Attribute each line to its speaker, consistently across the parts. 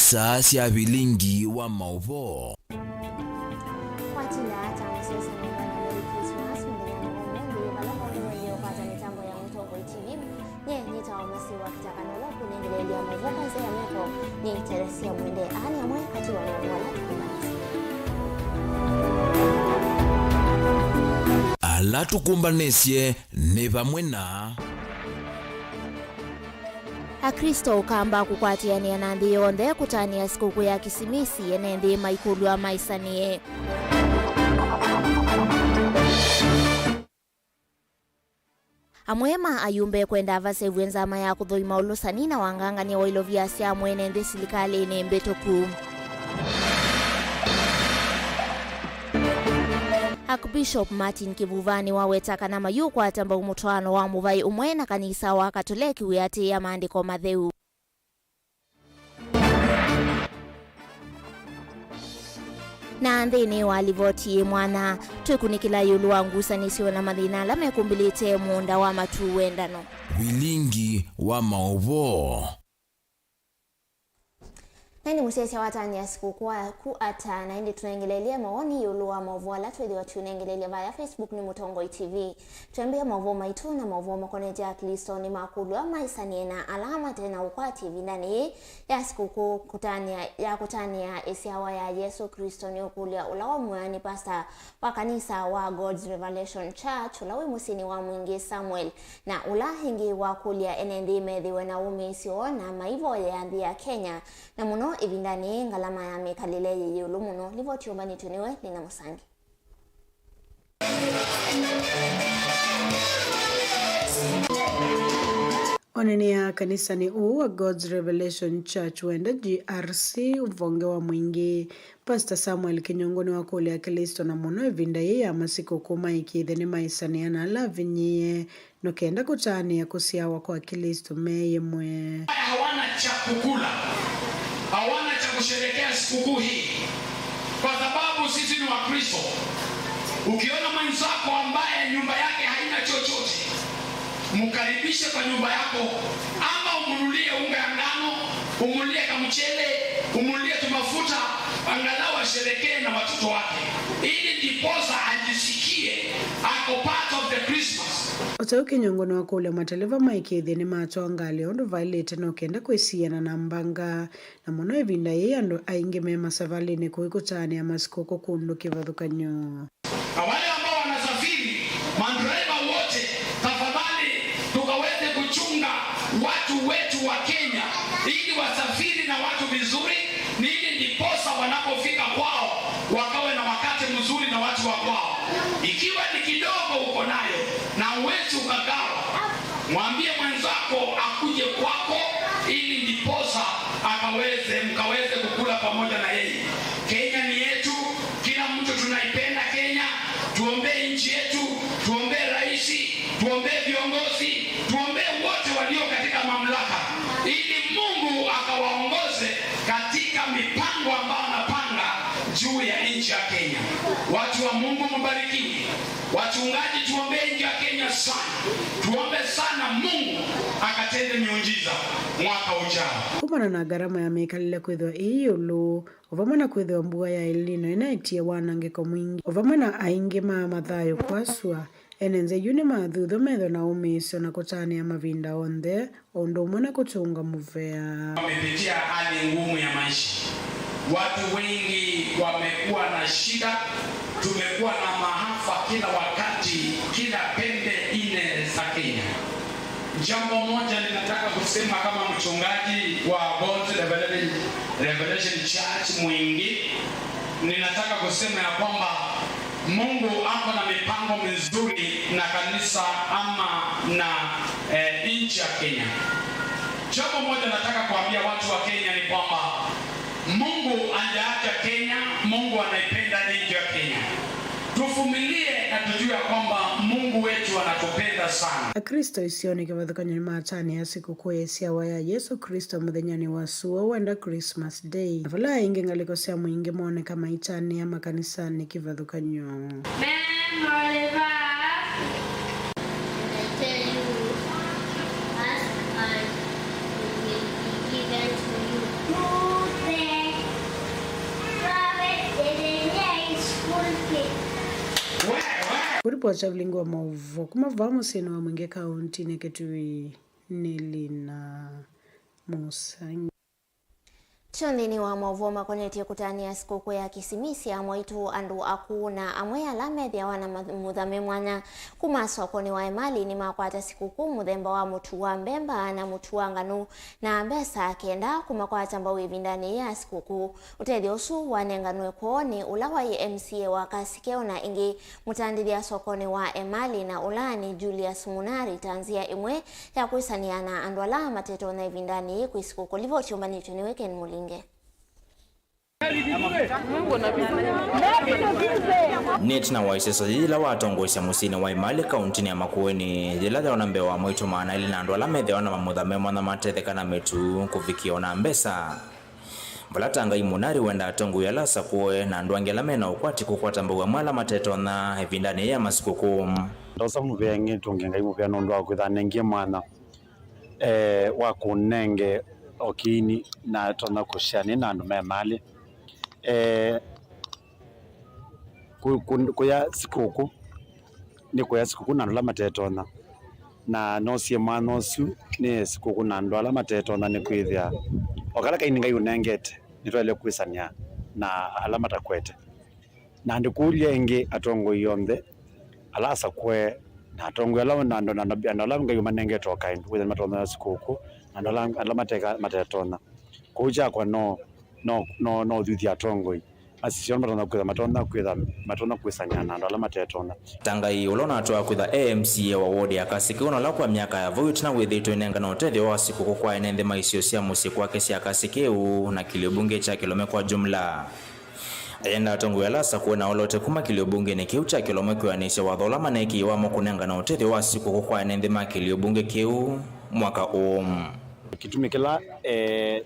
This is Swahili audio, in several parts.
Speaker 1: kanisa cia Vilingi wa Mauvoo. Ala tukumbanesye ne bamwe na
Speaker 2: Akristo ukamba kukwatiania na nthi yonthe kutania sikukuu ya kisimisi ene nthi maikulu ya maisanie. Amwema ayumbe kwenda vasevu nzama ya kuthoima ulusani na wangangania wa ilovia sia mwene nthi silikali ene mbetoku. Archbishop Martin Kivuvani wawetaka na mayu kwa tamba umutwano wa muvai umwe na kanisa wa Katoliki uyati ya maandiko matheu. Na nthini walivoti mwana twikunikila yulu wa ngusanisio na mathina la mekumbilite muunda wa matu wendano.
Speaker 1: Vilingi wa Mauvoo.
Speaker 2: Nani musese watani ya siku kwa kuata na hindi tunaingelelia maoni yulu wa Mauvoo ala tuwezi tunaingelelia via Facebook ni Mutongo TV. Tuambia Mauvoo maitu na Mauvoo makoneja ya Kristo ni makulu wa maisani na alama tena ukwati vinani ya siku kutania isiawa ya Yesu Kristo ni ukulia ulawa mwani pasta wa kanisa wa God's Revelation Church ulawi musini wa mwingi Samuel na ulahingi wa kulia enendi medhiwe na umisio na maivo ya andi ya Kenya na muno ibindani ngalama ya mekalile yeyulu muno livoti umbani tuniwe lina musangi.
Speaker 3: Oneni ya kanisa ni wa God's Revelation Church wenda GRC uvonge wa mwingi Pastor Samuel Kinyongoni wa kule ya Kristo na muno evinda ye ya masiku kuma ikitheni maisani ya nala vinyie nukenda kutani ya kusiawa kwa Kristo meye mwe.
Speaker 4: Hawana cha kukula, hawana cha kusherekea sikukuu hii kwa sababu sisi ni wa Kristo. Ukiona mwenzako ambaye nyumba yake haina chochote, mkaribishe kwa nyumba yako, ama umunulie unga ya ngano, umunulie kamchele, umunulie tumafuta, angalau asherekee na watoto wake, ili ndiposa ajisikie ako part of the Christmas.
Speaker 3: Otauki Nyongoni wa kule mataleva maikithi ni macho ngali ondo Violet no kenda kwisiana na mbanga na muno evinda ye ando aingi mema savali ni kuikutani ya masikoko kundu kivadhukanyo.
Speaker 4: Wale ambao wanasafiri, mandriva wote, tafadhali tukaweze kuchunga watu wetu wa Kenya ili wasafiri na watu vizuri, ili ndiposa wanapofika kwao wakawe na wakati mzuri na watu wa kwao. Ikiwa ni kidogo uko nayo na uwezi ukagawa, mwambie mwenzako akuje kwako ili ndiposa mkaweze kukula pamoja na yeye. Kenya ni yetu, kila mtu tunaipenda Kenya. Tuombee nchi yetu, tuombee rais, tuombee viongozi, tuombee wote walio katika mamlaka, ili Mungu akawaongoze katika mipango ambayo anapanga juu ya nchi ya Kenya. Watu wa Mungu mbarikiwe. Wachungaji tuombee nchi ya Kenya sana. Tuombe sana Mungu akatende miujiza mwaka ujao.
Speaker 3: Kumana na gharama ya mekalile kwithwa iyulu ovamana kwithwa mbua ya Elnino inaitie wanangiko mwingi ovamana aingi mathayo kwaswa enenze yuni mathutho metho na umisio na kutani ya mavinda onthe ondo umwana kutunga muvea.
Speaker 4: Wamepitia hali ngumu ya maisha. Watu wengi wamekuwa na shida, tumekuwa na maafa kila wakati, kila pembe ine za Kenya. Jambo moja ninataka kusema kama mchungaji wa God's Revelation Church mwingi, ninataka kusema ya kwamba Mungu ako na mipango mizuri na kanisa ama na nchi ya Kenya. Jambo moja nataka kuambia watu wa Kenya ni kwamba Mungu hajaacha Kenya, Mungu anaipenda nchi ya Kenya. Tuvumilie na tujue kwamba Mungu wetu anatupenda sana.
Speaker 3: Kristo isioni kivadhukanyo matani ya sikukuu ya isiawa ya Yesu Kristo muthenyani wa suo wenda Christmas Day. Avala ingi ngalikosea mwingi mone kama itani ya makanisani kivadhukanyo.
Speaker 5: There
Speaker 3: Kuripoti ya Vilingi wa Mauvoo kumavamu sino wa mwinge kaunti neketui Nilina Musangi.
Speaker 2: Chondini wa Mauvoo makoneti kutania sikukuu ya kisimisi amwaitu andu akuna amwe alame thia wana muthame mwana kuma sokoni wa emali ni makwata sikukuu muthemba wa mutu wa mbemba na mutu wa nganu na mbesa kenda kumakwata mbawi vindani ya sikukuu utethio usu wanenganwe kuoni ula wa MCA wa Kasikeo na ingi mutandithia sokoni wa emali na ulani Julius Munari tanzia imwe ya kuisaniana andu ala mateto na vindani kwa sikukuu livoti umbanicho ni Weekend Mulingi.
Speaker 5: Netina waisesa ila watongoisha musini wa imali kauntini ya Makueni jila theona mbewa mwitu maana ili na andwala metheona mamuthame mwana matethekana metu kuvikiona mbesa Mbalatanga imunari wenda atongu ya lasa kuwe na andwangela mena ukwati kukwata mbawa mwala mateto na evindani ya masikuku
Speaker 6: ndosa muvengi tungenga imuvea nondo wa kuthanengie mwana wakunenge okini na tona kushani na andu me mali kuya sikuku ni kuya sikuku na ndula matetona na nosie mwana osu ni sikuku na ndula matetona ni kwithia okala kaininga yunengete nitwele kwisania na alama takwete na ndikulia ingi atongo yonthe alasa kwe na atongo ala na ndo na alama yumanengete okaindu witha matona sikuku na ndo alama teka matetona kuja kwa no dhuthia tongoi asisiona matona kwisanyana ndo ala matetona
Speaker 5: tangai ulona atoa kwitha AMCA wa ward ya Kasikeo na lakwa miaka ya vote na withitwe nenga na utethio wa siku kwa enende maisio cia musi kwake cia Kasikeo na kilibunge cha kilome kwa jumla enda tongo ya lasa kuona olote kuma kilibunge ni kiu cha kilome kwa nisha wa dhola maneki wa mokunenga na utethio wa siku kwa enende ma kilibunge kiu mwaka
Speaker 6: kitumikila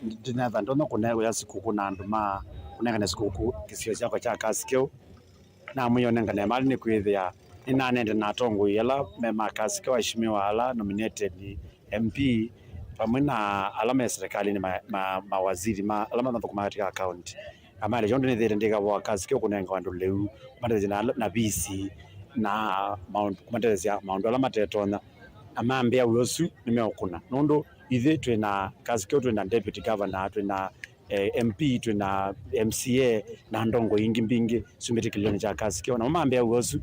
Speaker 6: ndinatha ndona kunego ya sikuku na nduma kunengane sikuku kisio chako cha Kasikeo na mwiyo nengane mali ni kwithia ina nende na tongo yela mema Kasikeo ashimiwa ala nominated MP pamwe na alama ya serikali ni mawaziri alama na thukuma katika account amale jondo ni thire ndiga wa Kasikeo kunenga wandu leu kumatezi na bisi na kumatezi maundu alama tetona amambia uyosu nimeokuna nondo ithe twina Kasikeo twina deputy governor twina MP twina MCA na ndongo ingi mbingi sumiti kilioni cha Kasikeo na mamambia uyosu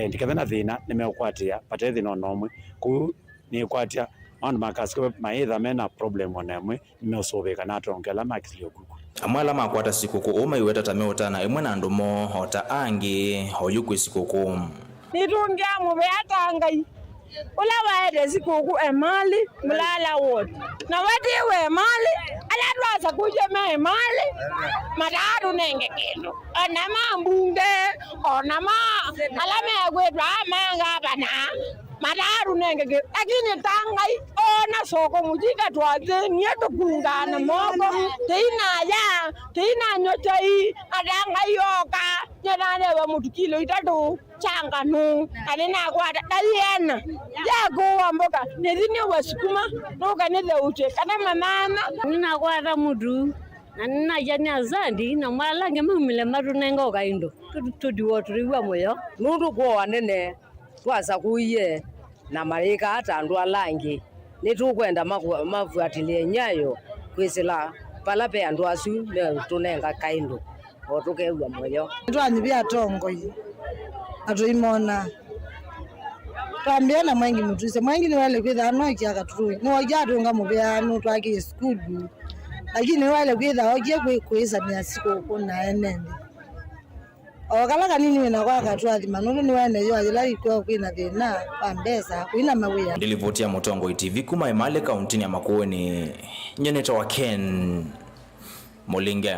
Speaker 6: ndikathana thina nimeokwatia patethi no nomwe ku ni kwatia maundu ma Kasikeo maitha mena problem onemwe nimeosobeka na tongela makilio kuku
Speaker 5: amwala makwata sikuku uma iweta tameotana imwe na ndumo ota angi hoyukwe sikuku
Speaker 7: nitungia mubeta ngai ula waede sikuku emali mulala wote na wadiwe emali aladwaza kujeme emali madaru nenge kindu onama mbunge onama alame gwedwa amanga bana madaru nenge kindu lakini tangai ona soko mujika twaze nieto kungana moko teina nyotai adanga yoka nyenane wa mutukilo itatu changanu alina kwata daliena yago wamboka nedini wasukuma noka nede uche kana mama nina kwata mudu na nina jani azandi na mala ngemumile marunengo kaindo tudi woturiwa moyo nundu kwa wanene twaza kuye na marika hata andu alangi nitukwenda mavuatilie nyayo kwisila palape andu asu me tunenga kaindo otukewa moyo
Speaker 8: twani bya tongoi atuimona twambiana mwengi mutuse mwengi ni wale kwitha no kiaka tutui no jatunga mubeano twaki school lakini wale kwitha oje kwisa ni siku na enende okala kanini na kwa katwathi manulu ni wene yo ajila ikwa kwina thina pambesa kwina mawia
Speaker 5: ndilivotia Mutongo TV kuma Emali kauntini ya Makueni nyeneta wa Ken Mulinge.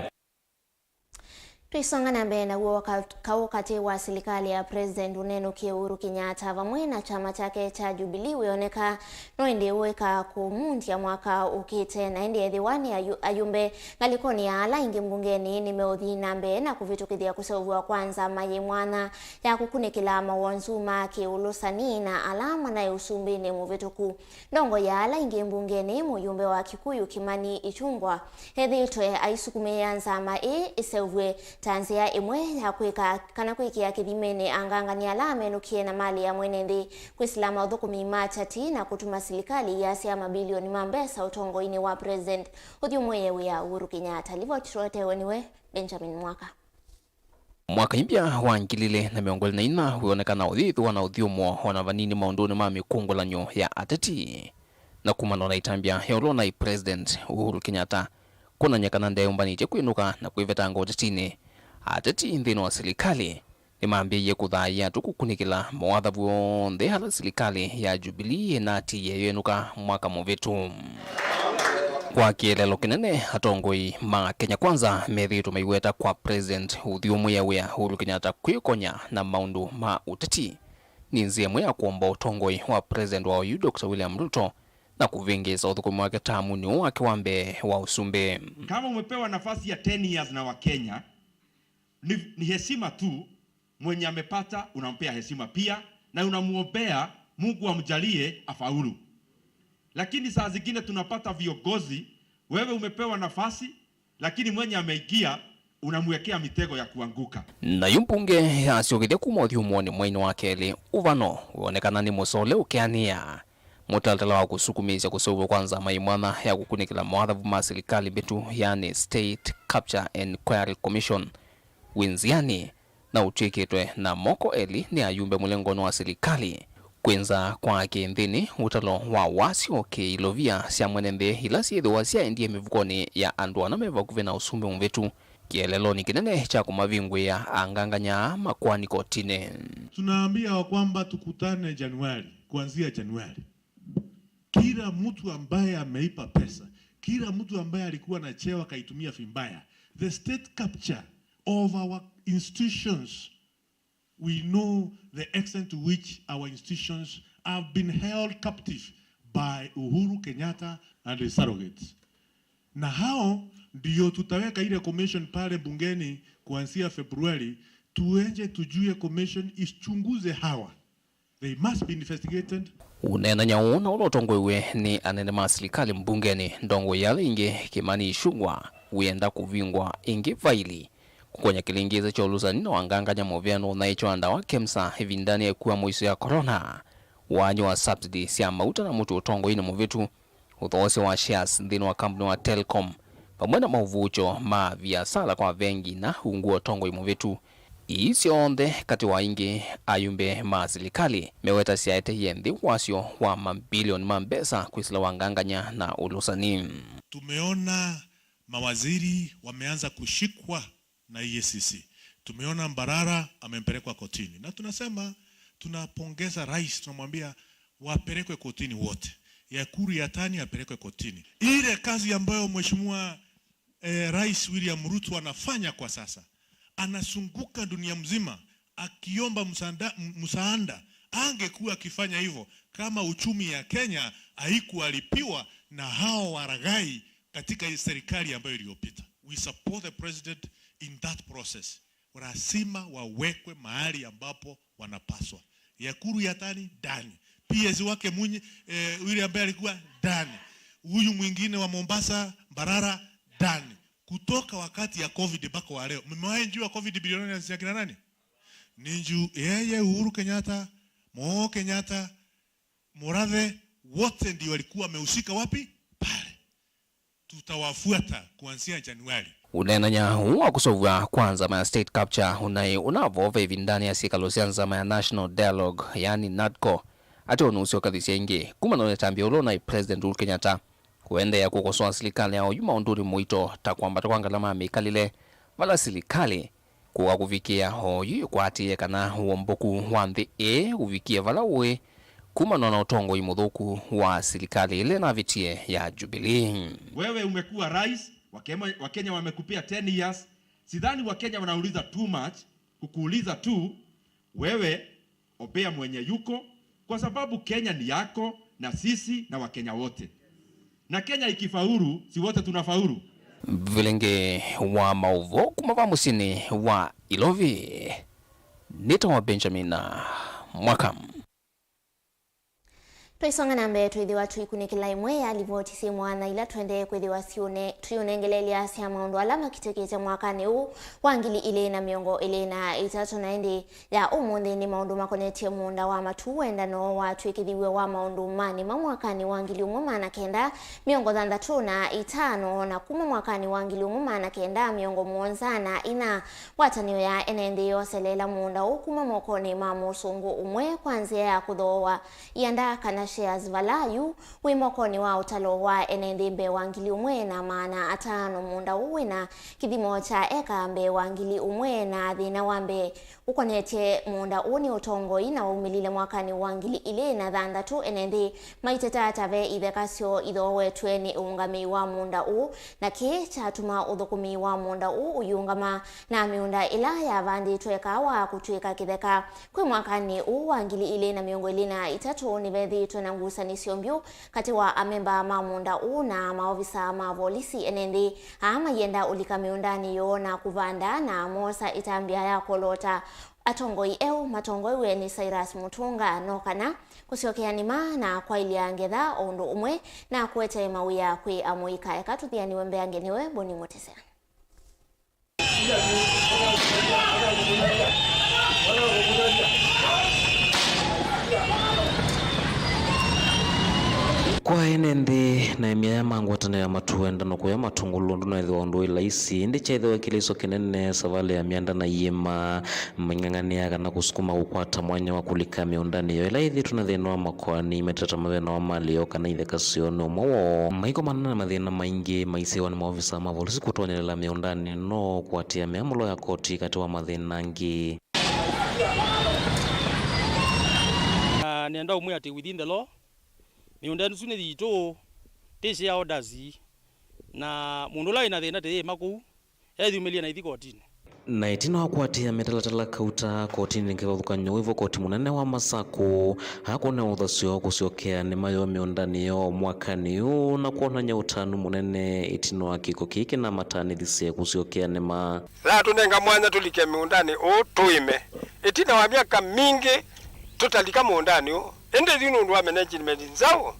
Speaker 2: Tuisonga na mbele na uo wakati wa serikali ya President Uneno Uhuru Kenyatta vamwe na chama chake cha Jubilee wioneka no ende uweka kumundia mwaka ukite na ende dhiwani ayumbe ngalikoni ya ala ingi mbungeni nimeudhi na mbele na kuvitukithia kuseuvua kwanza maye mwana ya kukunikila mawonzuma kiulusani na alama na usumbi ni muvituku ndongo ya ala ingi mbungeni muyumbe wa Kikuyu Kimani Ichungwa hedhi itwe aisukume yanza mae iseuvwe tanzia imwe ya kwika kana kwikia kithimene angangania alame nukie na mali ya mwene nthi kwisilama uthukumi machati na kutuma serikali yasia mabilioni mambesa utongo-ini wa president uthi umwe ya Uhuru Kenyatta. Livotitwetewe niwe Benjamin Mwaka.
Speaker 9: Mwaka mpya wa 2024 huonekana uthithwa na uthiumo wana vanini maunduni ma mikungulanyo ya ateti na kumana na itambia heolona i president Uhuru Kenyatta kuna nyakana ndeumbanije kwinuka na kwiveta utetini ateti nthini wa serikali nimambie kuthaya tukukunikila mawathavu onthe hala serikali ya Jubilee na tiye yenuka mwaka muvitu. Kwa kielelo kinene atongoi ma Kenya Kwanza methitu maiweta kwa president uthiumu yawe Uhuru Kenyatta kwikonya na maundu ma uteti ni nziemwe ya kuomba utongoi wa president wa Dr. William Ruto na kuvingisa uthukumi wake tamuni wake wambe wa usumbe.
Speaker 10: Kama umepewa nafasi ya 10 years na Wakenya, ni heshima tu. Mwenye amepata unampea heshima pia na unamuombea Mungu amjalie afaulu. Lakini saa zingine tunapata viongozi, wewe umepewa nafasi lakini mwenye ameingia unamwekea mitego ya kuanguka.
Speaker 9: Na yumbunge asiogide kumothi umoni mwaini wa keli uvano uonekana ni musole ukiania mutaltala wa kusukumisha kusubu kwanza maimwana ya kukunikila mawathavu ma serikali bitu yani State Capture Inquiry Commission winziani na utikitwe na moko eli ni ayumbe mulengono wa serikali kwenza kwa kinthini utalo wa wasio kiilovia sia mwenende ila siethiwa sia endie mivukoni ya andu ana meva kuvena usumbe mvetu kielelo ni kinene cha kumavingwe ya anganganya makwani kotine.
Speaker 11: Tunaambia kwamba tukutane Januari, kuanzia Januari. Kila mtu ambaye ameipa pesa, kila mtu ambaye alikuwa na cheo kaitumia vibaya, the state capture of our institutions, we know the extent to which our institutions have been held captive by Uhuru Kenyatta and his surrogates. Na hao ndio tutaweka ile commission pale bungeni kuanzia Februari, tuenje tujue commission ichunguze hawa. They must be investigated.
Speaker 9: Unena nyauna ulotongwewe ni anene ma serikali mbungeni ndongo yale inge Kimani Ichung'wah uenda kuvingwa inge vaili kukonya kilingiza cha ulusani na wanganganya moviano na icho anda wa KEMSA hivi ndani ya kuwa mwiso ya corona wanyo wa subsidy siya mauta na mutu utongo ina movitu uthose wa shares ndini wa kampuni wa Telecom pamwena mauvucho ma via sala kwa vengi na unguo tongo imo vitu isi onde kati wa ingi ayumbe ma serikali meweta siyaete yendi wasio wa mabilioni mambesa kuisila wanganganya na ulusani.
Speaker 11: Tumeona mawaziri wameanza kushikwa na EACC. Tumeona Mbarara amempelekwa kotini. Na tunasema tunapongeza rais, tunamwambia wapelekwe kotini wote. Yakuru Yatani apelekwe kotini. Ile kazi ambayo mheshimiwa Rais William Ruto anafanya kwa sasa, anasunguka dunia mzima akiomba msaada. Angekuwa akifanya hivyo kama uchumi ya Kenya haikualipiwa na hao waragai katika serikali ambayo iliyopita. We support the president in that process. Lazima wawekwe mahali ambapo wanapaswa. Yakuru Yatani ndani, PS wake yule ambaye alikuwa ndani, huyu mwingine wa Mombasa Mbarara ndani. Kutoka wakati ya COVID mpaka wa leo, mmewahi njua COVID bilioni ya kina nani? Ninju yeye Uhuru Kenyatta, Mo Kenyatta, Murathe, wote ndio walikuwa wamehusika wapi? Pale. Tutawafuata kuanzia Januari.
Speaker 9: Unenanya huwa kusovwa kwanza ma state capture unavove hivi ndani ya sikalosianza ma national dialogue yani NADCO ato nusio kadhisi ingi kuma nonetambia ulona president Uhuru Kenyatta kuende ya kukosoa serikali yao yuma unduri muito takwamba takwangala mikalile vala serikali kuwa kuvikia hoyu kwa atiye kana uomboku wanthi uvikia vala uwe kuma nona utongo imudhuku wa serikali ile na vitie ya Jubilee.
Speaker 10: Wewe umekuwa rais, Wakenya wamekupia 10 years. Sidhani Wakenya wanauliza too much, kukuuliza tu wewe obea mwenye yuko, kwa sababu Kenya ni yako na sisi na Wakenya wote. Na Kenya ikifaulu, si wote tunafaulu.
Speaker 9: Vilingi wa Mauvoo kumava musini wa Ilovi. Nita wa Benjamin Mwaka.
Speaker 2: Twaisonga na mbere twithiwa twikunikila imwe ya livoti mwana ila twende kwithiwa tuyunengelelia cia maundu ala makitekete mwakani huu wa ngili ile na miongo ile na itatu na indi ya umuthi ni maundu makonetie munda wa matu wendano wa twikithiwe wa maundu mani mwakani wa ngili umwe mana kenda miongo thanthatu na itano na kuma mwakani wa ngili umwe mana kenda miongo muonza na ina watanio ya enende yoselela munda huu kuma mokoni ma musungu umwe kwanzia ya kuthoa ianda kana shares valayu wimokoni wa utalo wa enende mbe wangili umwe na maana atano munda uwe na kithimo cha eka mbe wangili umwe na thina wambe ukonete munda uni utongoi na umilile mwakani wangili ile na thanthatu enende maiteta tave ithekasyo ithowe tweni ungami wa munda u na ki chatuma uthukumi wa munda u uyungama na miunda ila ya vandi tweka wa kutwika kitheka kwe mwakani u wangili ile na miongo ile na itatu ni vethi na ngusanisyo mbyu kati wa amemba mamunda u na maofisa mavolisi enende ama yenda ulika miundani yo na kuvanda na mosa itambia ya kolota atongoi eu matongoi we ni Cyrus Mutunga nokana kusiokea nima na kwa ili angetha ondo umwe na kuete mawia kwe amuika ekatuthia niwe mbeange niwe boni motesea
Speaker 5: kwa enende na emia mangwatana ya matuenda no kuya matungulu no etho ndo ilaisi ndi chaitho kiliso kinene savale ya mianda na yema mngangania kana kusukuma ukwata mwanya wa kulika miundani yo ilaithi tuna thina wa makwani metata mavena wa malio kana ithekasyo no mwo maiko manana mathina maingi maisiwa ni maofisa mavolisi kutonyelela miundani no kwatia miamulo ya koti kati wa mathina ngi
Speaker 12: nenda umwe ati within the law miundani sune thito tese ya orders na mundu la ina thina te maku ethumelia na ithikotini
Speaker 5: na itina wakwatia metalatala kauta kotini nkivavukanywa ivo koti munene wa Masako hakuna uthasyo kusiokea ni mayo miundani yo mwakani huu na kuonanya utanu munene itino wa kiko kiki na matani thise kusiokea ni ma
Speaker 13: la tunenga mwanya tulike miundani o tuime itina wa miaka mingi tutalika muundani huu ende thinu wa management nzao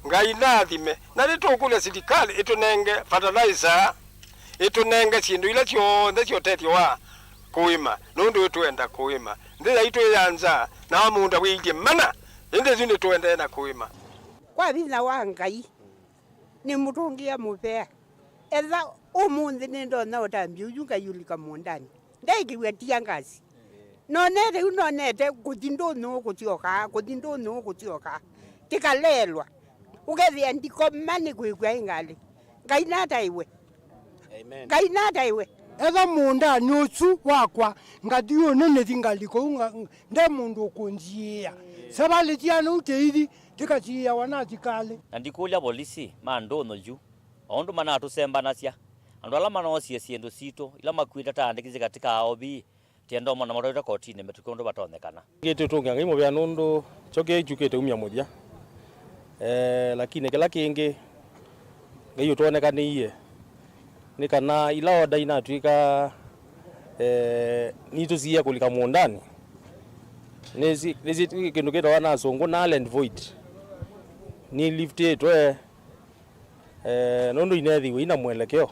Speaker 13: ngai nathime na litukule serikali itunenge fertilizer itunenge sindu ila cionthe ciotethio wa kuima nundu twenda kuima ndira itu yanza na munda wiithie mana ende thinu twenda na kuima
Speaker 7: kwa thina wa ngai ni mutungia mupea etha umuthi ni ndona utambi uyunga yulika mundani ndaikiwe tiangasi nonete unonete kuthindo no kutioka tikalelwa ukethia ndiko mani kwikwa ingali ngai nataiwe amen ngai nataiwe
Speaker 14: etha munda nyusu wakwa ngathiyo nene thingaliko nde mundu kunjia sabali tiano uteithi tikachia wanatikale
Speaker 15: ndikulia polisi mandono ju ondu manatu sembanasia andu ala manosie siendo sito ila makwita tandikize katika obi tiendo mona marota kotini metukondo batonekana
Speaker 12: gitu tunga ngimo bya nundu choke jukete umya mudia lakini kila kingi ngiyo tuonekaniye ni kana ila oda inatwika nitusia kulika muundani nezi kindu kito wana songo na land void ni lifted nundu inethiwe ina mwelekeo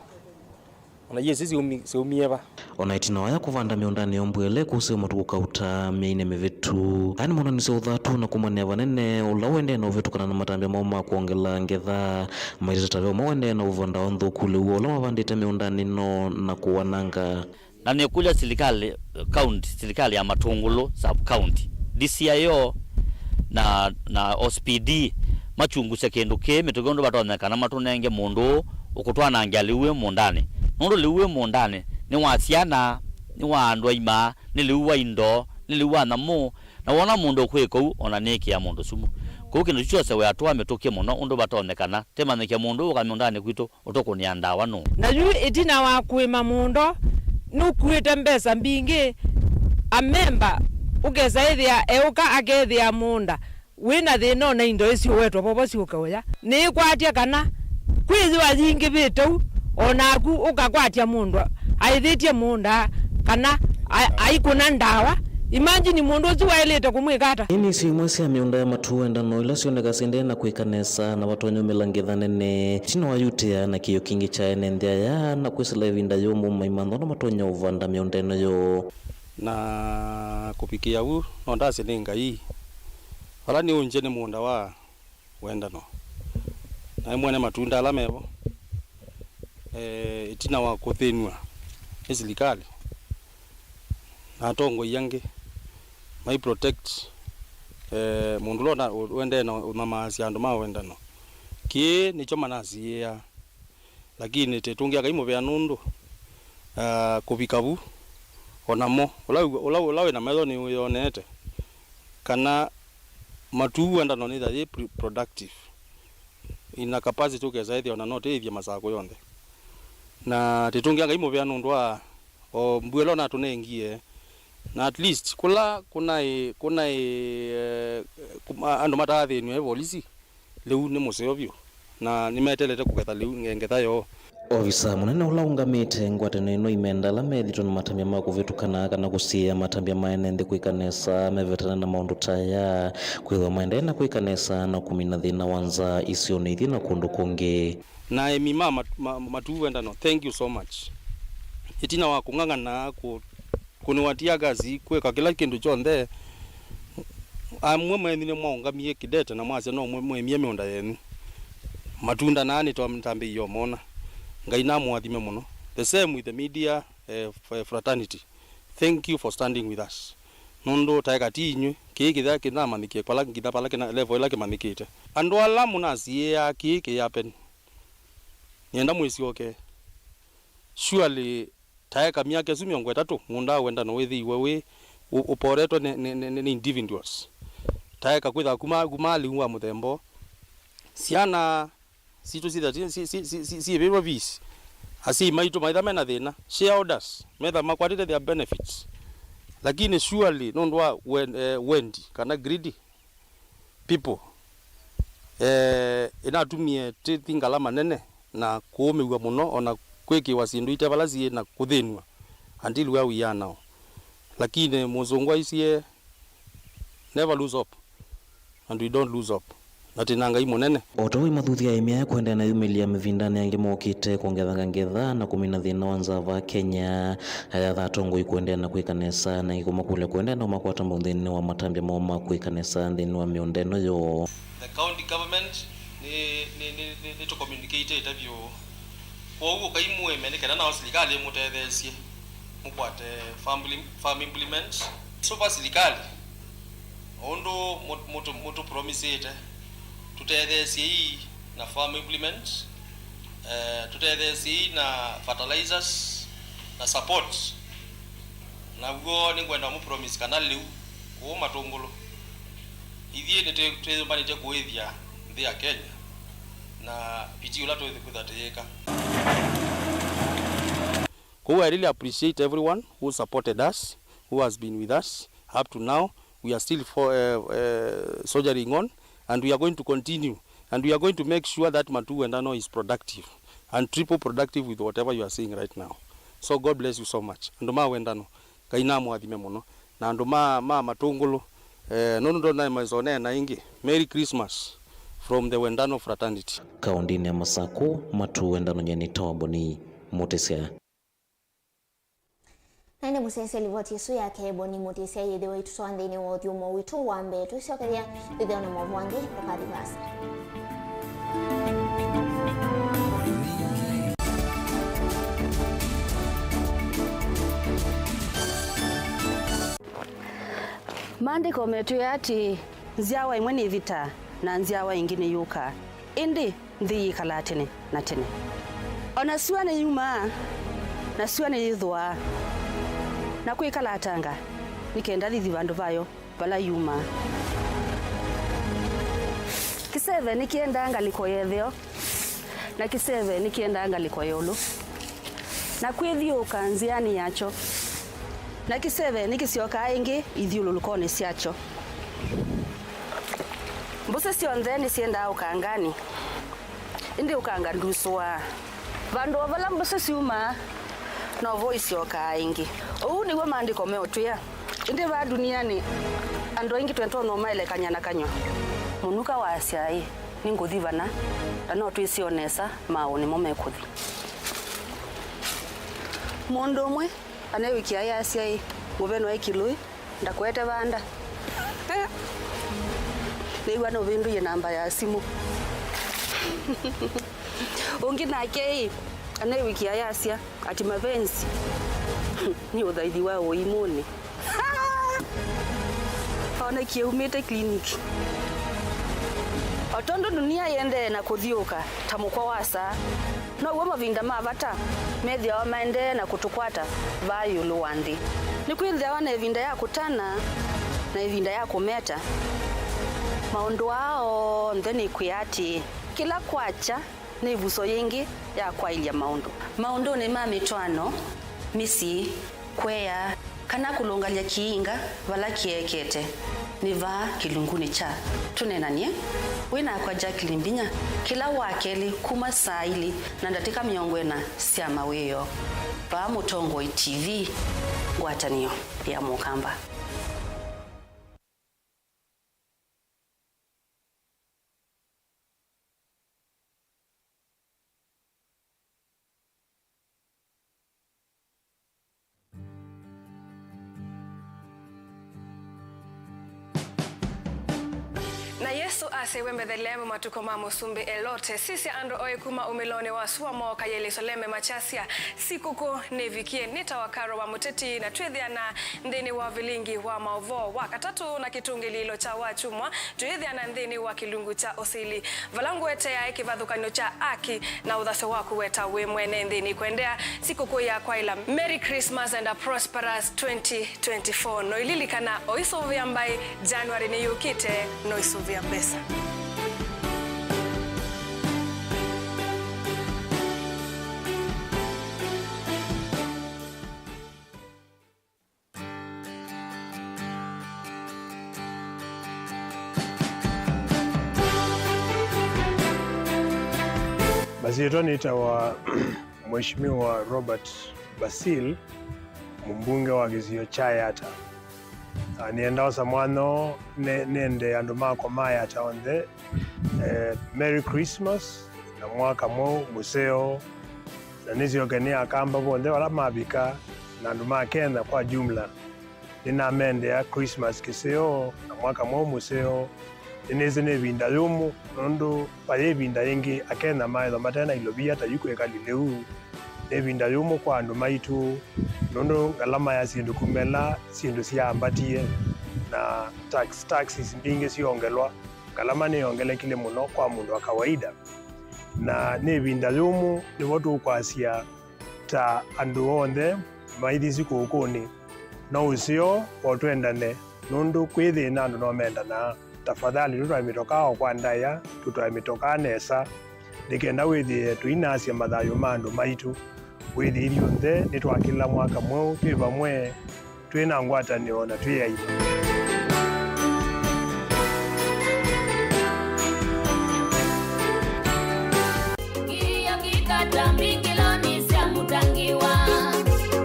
Speaker 12: ona yesi siumieva
Speaker 5: ona itina waya kuvanda miundani yombwele kusi matuku kauta miine mivitu ani mona nise uthatu na kumania vanene ula wende na uvitu kana na matambia mauma kuongela ngetha maitatawe mawende na uvanda ondhu kule uo ula mavandite miundani no na kuwananga
Speaker 15: na nikuja serikali ya Matungulu sub county DCIO na OSPD machunguse kindu ke mitugondo batonekana matunenge mundu ukutwana ngaliwe mundani nundu liwe mundani ni wasiana ni wandwa ima ni liwa indo ni liwa namu na wona mundu kweko ona neki ya mundu sumu ko kindu cyose we atwa metoke muno undu batonekana temanike mundu ukamundani kwito utokunia ndawa no
Speaker 7: na yu itina wa kuima mundo nukuite mbesa mbingi amemba ugeza ithia euka agethia munda wina thina na indo icio wetwa bobo ciukaoya ni kwatia kana kwithiwa zingi bitu onaku ukakwatia mundu aithitie munda kana aikuna ndawa Imagine mundu ucio wailite kumwikata.
Speaker 16: Ini si imwe cia miunda ya matuendano ila cioneka sinde na kwikanesa na watonyo milangitha nene tino wayutia na kiyo kingi cha ene ndia ya na kwisila ivinda yomu maimando na matonyo uvanda miunda ino yo
Speaker 12: na kupikia huu no ndasi ni ngai wala ni unje ni muunda wa wendano na mwene matunda ala mevo itina wa kuthinwa isilikali na tongo yange mai protect mundu lona wende na mama siando ma wendano ki ni choma nasia lakini tetungia kaimo vya nundu kubikabu onamo ulawe na mezo ni uyonete kana matu wendano ni that productive ina capacity ukezaidi ona note ivya masako yonde na tetungia kaimo vya nundu wa o mbuelo na tunengie na at least kuna ando matathi ni polisi leu ni museovyo na nimetelete kugetha leu ngengetha yo
Speaker 16: ofisa munene ulaungamite ngwatano ino imendala methito na matambia ma kuvitukana kana kusia matambia maene ndi kwikanesa mevetana na maundu taya kwithwa maende na kwikanesa na kumina thina wanza isio ni thina kundu kungi
Speaker 12: na emima matu wendano. Thank you so much. Itina wa kung'ang'ana kuniwatia gazi kweka kila kindu chonde amwe mwene mwaungamie kidete na mwase no mwemie miunda yenu matunda nani to mtambi yo mona ngai na mwathime muno. The same with the media fraternity. Thank you for standing with us. Nondo taika tinyu kiki kina manike pala ngida pala kina level lake manikite andu ala munasia kiki yapen nyenda mwisi okay surely taika miaka sumi ongwe tatu munda wenda no wethi wewe uporetwa ni individuals taika kwitha kumali wa muthembo siana situ si bebo vis asi maitu maitha mena thina shareholders metha makwatite their benefits lakini surely nondwa wendi kana greedy people inatumie tingala manene na kuumiwa muno ona kwekiwa sindu itabalasi na kuthinwa until where we are now lakini muzungwa isie never lose hope and we don't lose hope natinanga imunene
Speaker 16: otowi mathuthia imya kwenda na yumilia mivindani yangi mokite kuongetha ngetha na kumina thina wanza va Kenya aya thatongo ikwenda na kwikanesa na ikuma kule kwenda na makwata mbondeni wa matambia moma kwikanesa thini wa miondeno yo.
Speaker 12: The county government ni to communicate itavyo kwa huko kaimwe menekana na serikali mutethesie mukwate farm implements so far serikali ondo moto promise ite tutethesie na farm implements tutethesie na fertilizers na support na go ni kwenda mu promise kana liu ko matongolo ithie ni twezobani je kuithia ndi ya Kenya na piji ula twethe kuthateka. I really appreciate everyone who supported us, who has been with us up to now. We are still soldiering on, and we are going to continue, and we are going to make sure that Matu Wendano is productive and triple productive with whatever you are seeing right now. So God bless you so much. Andoma Wendano kaina mwathime muno na andoma matungulu nondo na mazone na ingi. Merry Christmas from the Wendano fraternity.
Speaker 16: Kaundini ya Masako Matu Wendano nyeni tawaboni motesia.
Speaker 2: Nende musese livoti su ya kebo ni motesia yedewa itutuande ni wothiumo witu wambe tusiokeria video na mwavuangi ukadi basa.
Speaker 17: Maandiko metu ati nziawa imwe ni vita na nziawa ingine yuka indi nthi kalatene na tene ona suane yuma na suane yithwa na kwikalatanga nikenda thithi vandu vayo bala yuma kiseve nikienda ngaliko yetheo na kiseve nikienda ngaliko yolo na kwithiuka nziani yacho na kiseve nikisioka ingi ithiululukone siacho mbuse sionthe ni sienda ukangani indi ukanga nduswa vandu vala mbuse siuma no voice oka ingi uu niwe maandiko meotwia indi ba duniani ando ingi twento no maile kanyana kanyo munuka wa asiai ninguthi bana no twisionesa maoni momekuthi mundu umwe anawikia ya asiai mubeno wa kilui ndakwete banda niwa no bindu ye namba ya simu ungi nake anawikia ya asia ati mapenzi ni udhaithi wa uimuni ona kiumite kliniki otondo dunia yende na kuthiuka tamukwa wasa no wo mavinda mavata methia wa maende na kutukwata vayulu wandi ni kwithia wana evinda ya kutana na evinda ya kumeta maundu wao ndeni kuyati kila kwacha ni vuso yingi ya kwailia maundu ni mamitwano misi kwea kana kulungalia kiinga vala kiekete niva kilunguni cha tunenanie wina kwa Jacqueline Mbinya kila wakeli kuma saili na ndatika miongwena sia maweyo pa Mutongo TV ngwatanio ya Mukamba.
Speaker 18: Na Yesu asewe mbethelemu matuko mamusumbi elote sisi ando oe kuma umilone wa suamo kayele soleme machasia sikuko nevikie nitawakaro wa muteti na twithia na ndeni wa Vilingi wa Mauvoo wakatatu na kitungi lilo cha wachumwa twithia na ndeni wa kilungu cha osili valangu ete ya kivathukanyo cha aki na uthase waku weta we mwene ndeni kuendea sikuko ya kwaila Merry Christmas and a prosperous 2024 no ililikana oisovia mbai January ni yukite no isovia pesa.
Speaker 19: Basi nita wa Mheshimiwa Robert Basil mbunge wa Gizio Chayata niendao samwano nende andu mako mayata onde Merry Christmas na mwaka mo museo na niziogenea akamba bonde wala mabika na andu makenda kwa jumla nina mende ya Christmas kiseo na mwaka mo museo inezene binda yumu nondo paye binda yengi akenda maitho matena ilobia tayuko ekalileu nebinda yumu kwa andu maitu nondo galama ya sindu kumela sindu siambatie na taxes mbinge siongelwa galama ni ongele kile muno kwa mundu wa kawaida na nebinda yumu ni watu kwasia ta andu onde maithi siku ukuni no usio otwendane nondo kwithi na andu no menda na tafadhali tutwamitoka kwa ndaya tutwamitoka nesa nikenda withi tuinasia mathayo mandu maitu withi irio nthe nitwakila mwaka mweu twi vamwe twina ngwatanio na twiyaiva
Speaker 20: kiyo kikatambi kiloni sia mutangiwa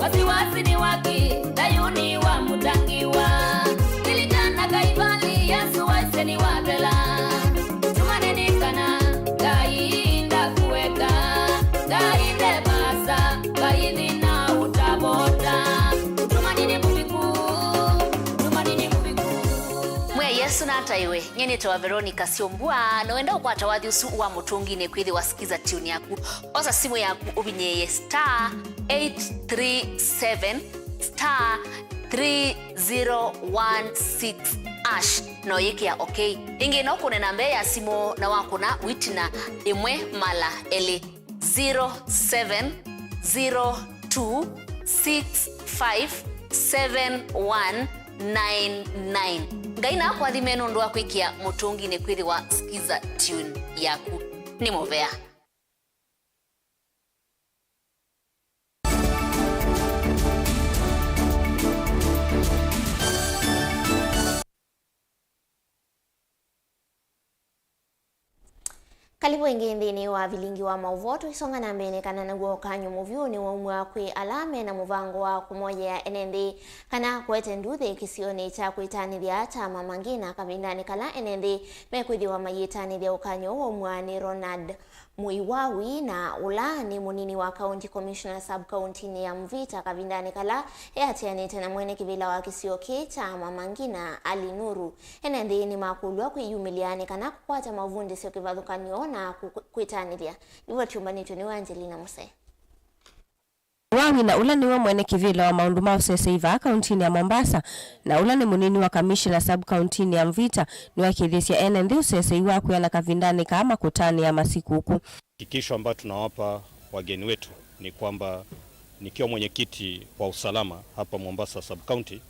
Speaker 20: wasiwasi ni waki dayuni wa mutangiwa kilikana kaivali Yesu waiseni wabela tumanenikana gainda kuweka gainde basa gaindi na utabota tumanini mubiku
Speaker 21: mwe Yesu na ataiwe nyeni tawa Veronica Siombua no enda ukwata wathi usu wa mutungine kwithi wasikiza tune yaku osa simu yaku ubinyeye *837 *3016 ash no yikia okay ingi no kunena mbe ya simu na wakuna witina imwe mala ele 0702657199 ngaina kwa thimeno ndo akwikia mutungi ne kwithi wa skiza tune yaku ni movea.
Speaker 2: Kalibu ingi nthini wa Vilingi wa Mauvoo tuisonga na mbele kana naguo kanyu Mauvoo ni waumwa kwi alame na muvango wa kumoja ya enenthi kana kwete nduthi kisioni cha kwitanithia chama mangina kavindani kala enenthi mekwithiwa mayitanithia ukanyo waumwa ni Ronald Muiwawi na ula ni munini wa County Commissioner Sub County ni ya Mvita kavindani kala atianite na mwene kivila wa kisioki chama mangina Ali Nuru enenthi ni makulwa kwiyumiliani kana kukwata mavundi sio kivathukanio na kwitanithia ivo chumbanitwe ni Angelina Muse.
Speaker 1: Wawi na ula niwe mwene kivila wa maundu ma useseiva kauntini ya Mombasa na ula ni munini wa Commissioner Sub County ya Mvita ni wakithisia enenthi useseiwa kuyana kavindani kama kutani ya masiku huku.
Speaker 22: Kikisho ambayo tunawapa wageni wetu ni kwamba nikiwa mwenyekiti wa usalama hapa Mombasa Sub County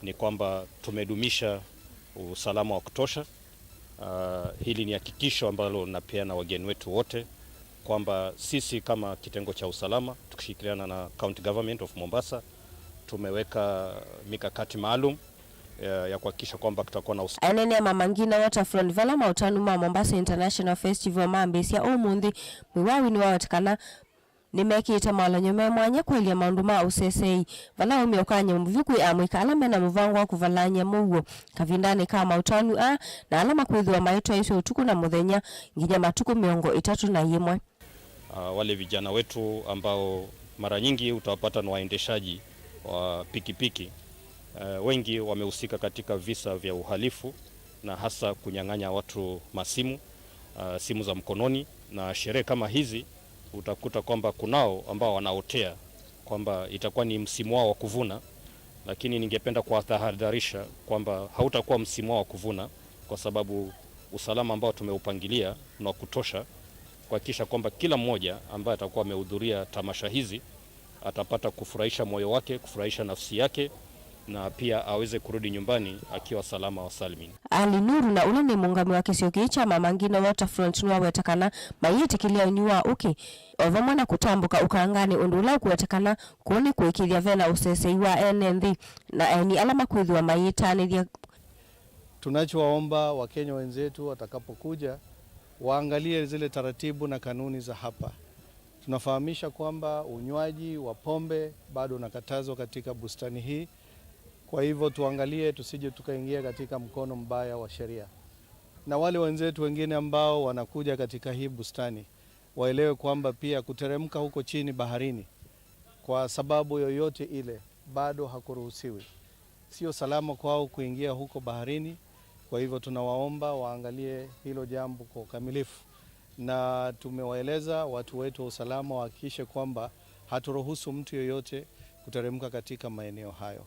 Speaker 22: ni kwamba tumedumisha usalama wa kutosha. Hili ni hakikisho ambalo napeana wageni wetu wote kwamba sisi kama kitengo cha usalama tukishirikiana na County Government of Mombasa tumeweka mikakati maalum ya kuhakikisha kwamba kutakuwa na usalama.
Speaker 1: Enene ya mamangina waterfront vala mautanu ma Mombasa International Festival maambisia umuthi Muiwawi ni wawatikana nimekite malanyo memwanya kwelia maundu ma usesei vala umeokanya mvyukwi amwika alame na muvango wa kuvalanya Mauvoo kavindani kama utanu na alama kwithwa maitwa iso utuku na muthenya nginya matuku 31.
Speaker 22: Wale vijana wetu ambao mara nyingi utawapata na waendeshaji wa pikipiki wengi wamehusika katika visa vya uhalifu na hasa kunyang'anya watu masimu, simu za mkononi, na sherehe kama hizi utakuta kwamba kunao ambao wanaotea kwamba itakuwa ni msimu wao wa kuvuna, lakini ningependa kuwatahadharisha kwamba hautakuwa msimu wao wa kuvuna kwa sababu usalama ambao tumeupangilia na kutosha kuhakikisha kwamba kila mmoja ambaye atakuwa amehudhuria tamasha hizi atapata kufurahisha moyo wake, kufurahisha nafsi yake na pia aweze kurudi nyumbani akiwa salama wa salimini.
Speaker 1: Ali Nuru na ule ni mungami wa kisioki cha mamangina waterfront ni wawetakana mayitikilia unyua ovamwana kutambuka ukangani undula kuwetakana kuoni kuikilia vena useseiwa enenthi na eni alama kwithwa mayitanithia.
Speaker 23: Tunachowaomba Wakenya wenzetu watakapokuja waangalie zile taratibu na kanuni za hapa. Tunafahamisha kwamba unywaji wa pombe bado unakatazwa katika bustani hii. Kwa hivyo tuangalie tusije tukaingia katika mkono mbaya wa sheria. Na wale wenzetu wengine ambao wanakuja katika hii bustani waelewe kwamba pia kuteremka huko chini baharini kwa sababu yoyote ile bado hakuruhusiwi. Sio salama kwao kuingia huko baharini. Kwa hivyo tunawaomba waangalie hilo jambo kwa ukamilifu. Na tumewaeleza watu wetu wa usalama wahakikishe kwamba haturuhusu mtu yoyote kuteremka katika maeneo hayo.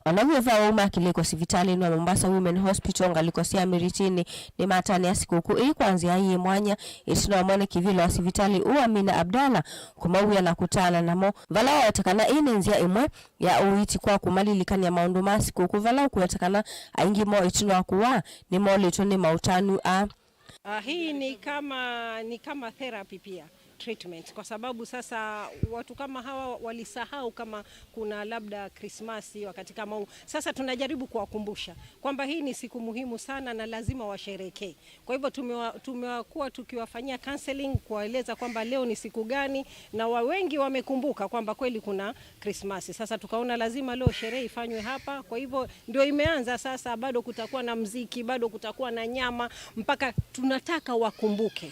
Speaker 1: Wanavyovaa umakileko sivitali na Mombasa Women Hospital ngalikosia miritini ni matani ya sikukuu kuanzia hii mwanya itina mwana kivilo wa sivitali Amina Abdalla kumauya na kutana namo vala watakana inenzia imwe ya uiti kwa kumalilikani ya maundu ma sikukuu vala kuwatakana aingi mo itina kuwa ni moleto ni mautanu
Speaker 24: hii ni kama therapy pia treatment kwa sababu sasa watu kama hawa walisahau kama kuna labda Krismasi wakati kama huu. Sasa tunajaribu kuwakumbusha kwamba hii ni siku muhimu sana na lazima washerekee. Kwa hivyo tumekuwa tukiwafanyia counseling kuwaeleza kwamba leo ni siku gani na wengi wamekumbuka kwamba kweli kuna Krismasi. Sasa tukaona lazima leo sherehe ifanywe hapa. Kwa hivyo ndio imeanza sasa, bado kutakuwa na mziki, bado kutakuwa na nyama mpaka tunataka wakumbuke.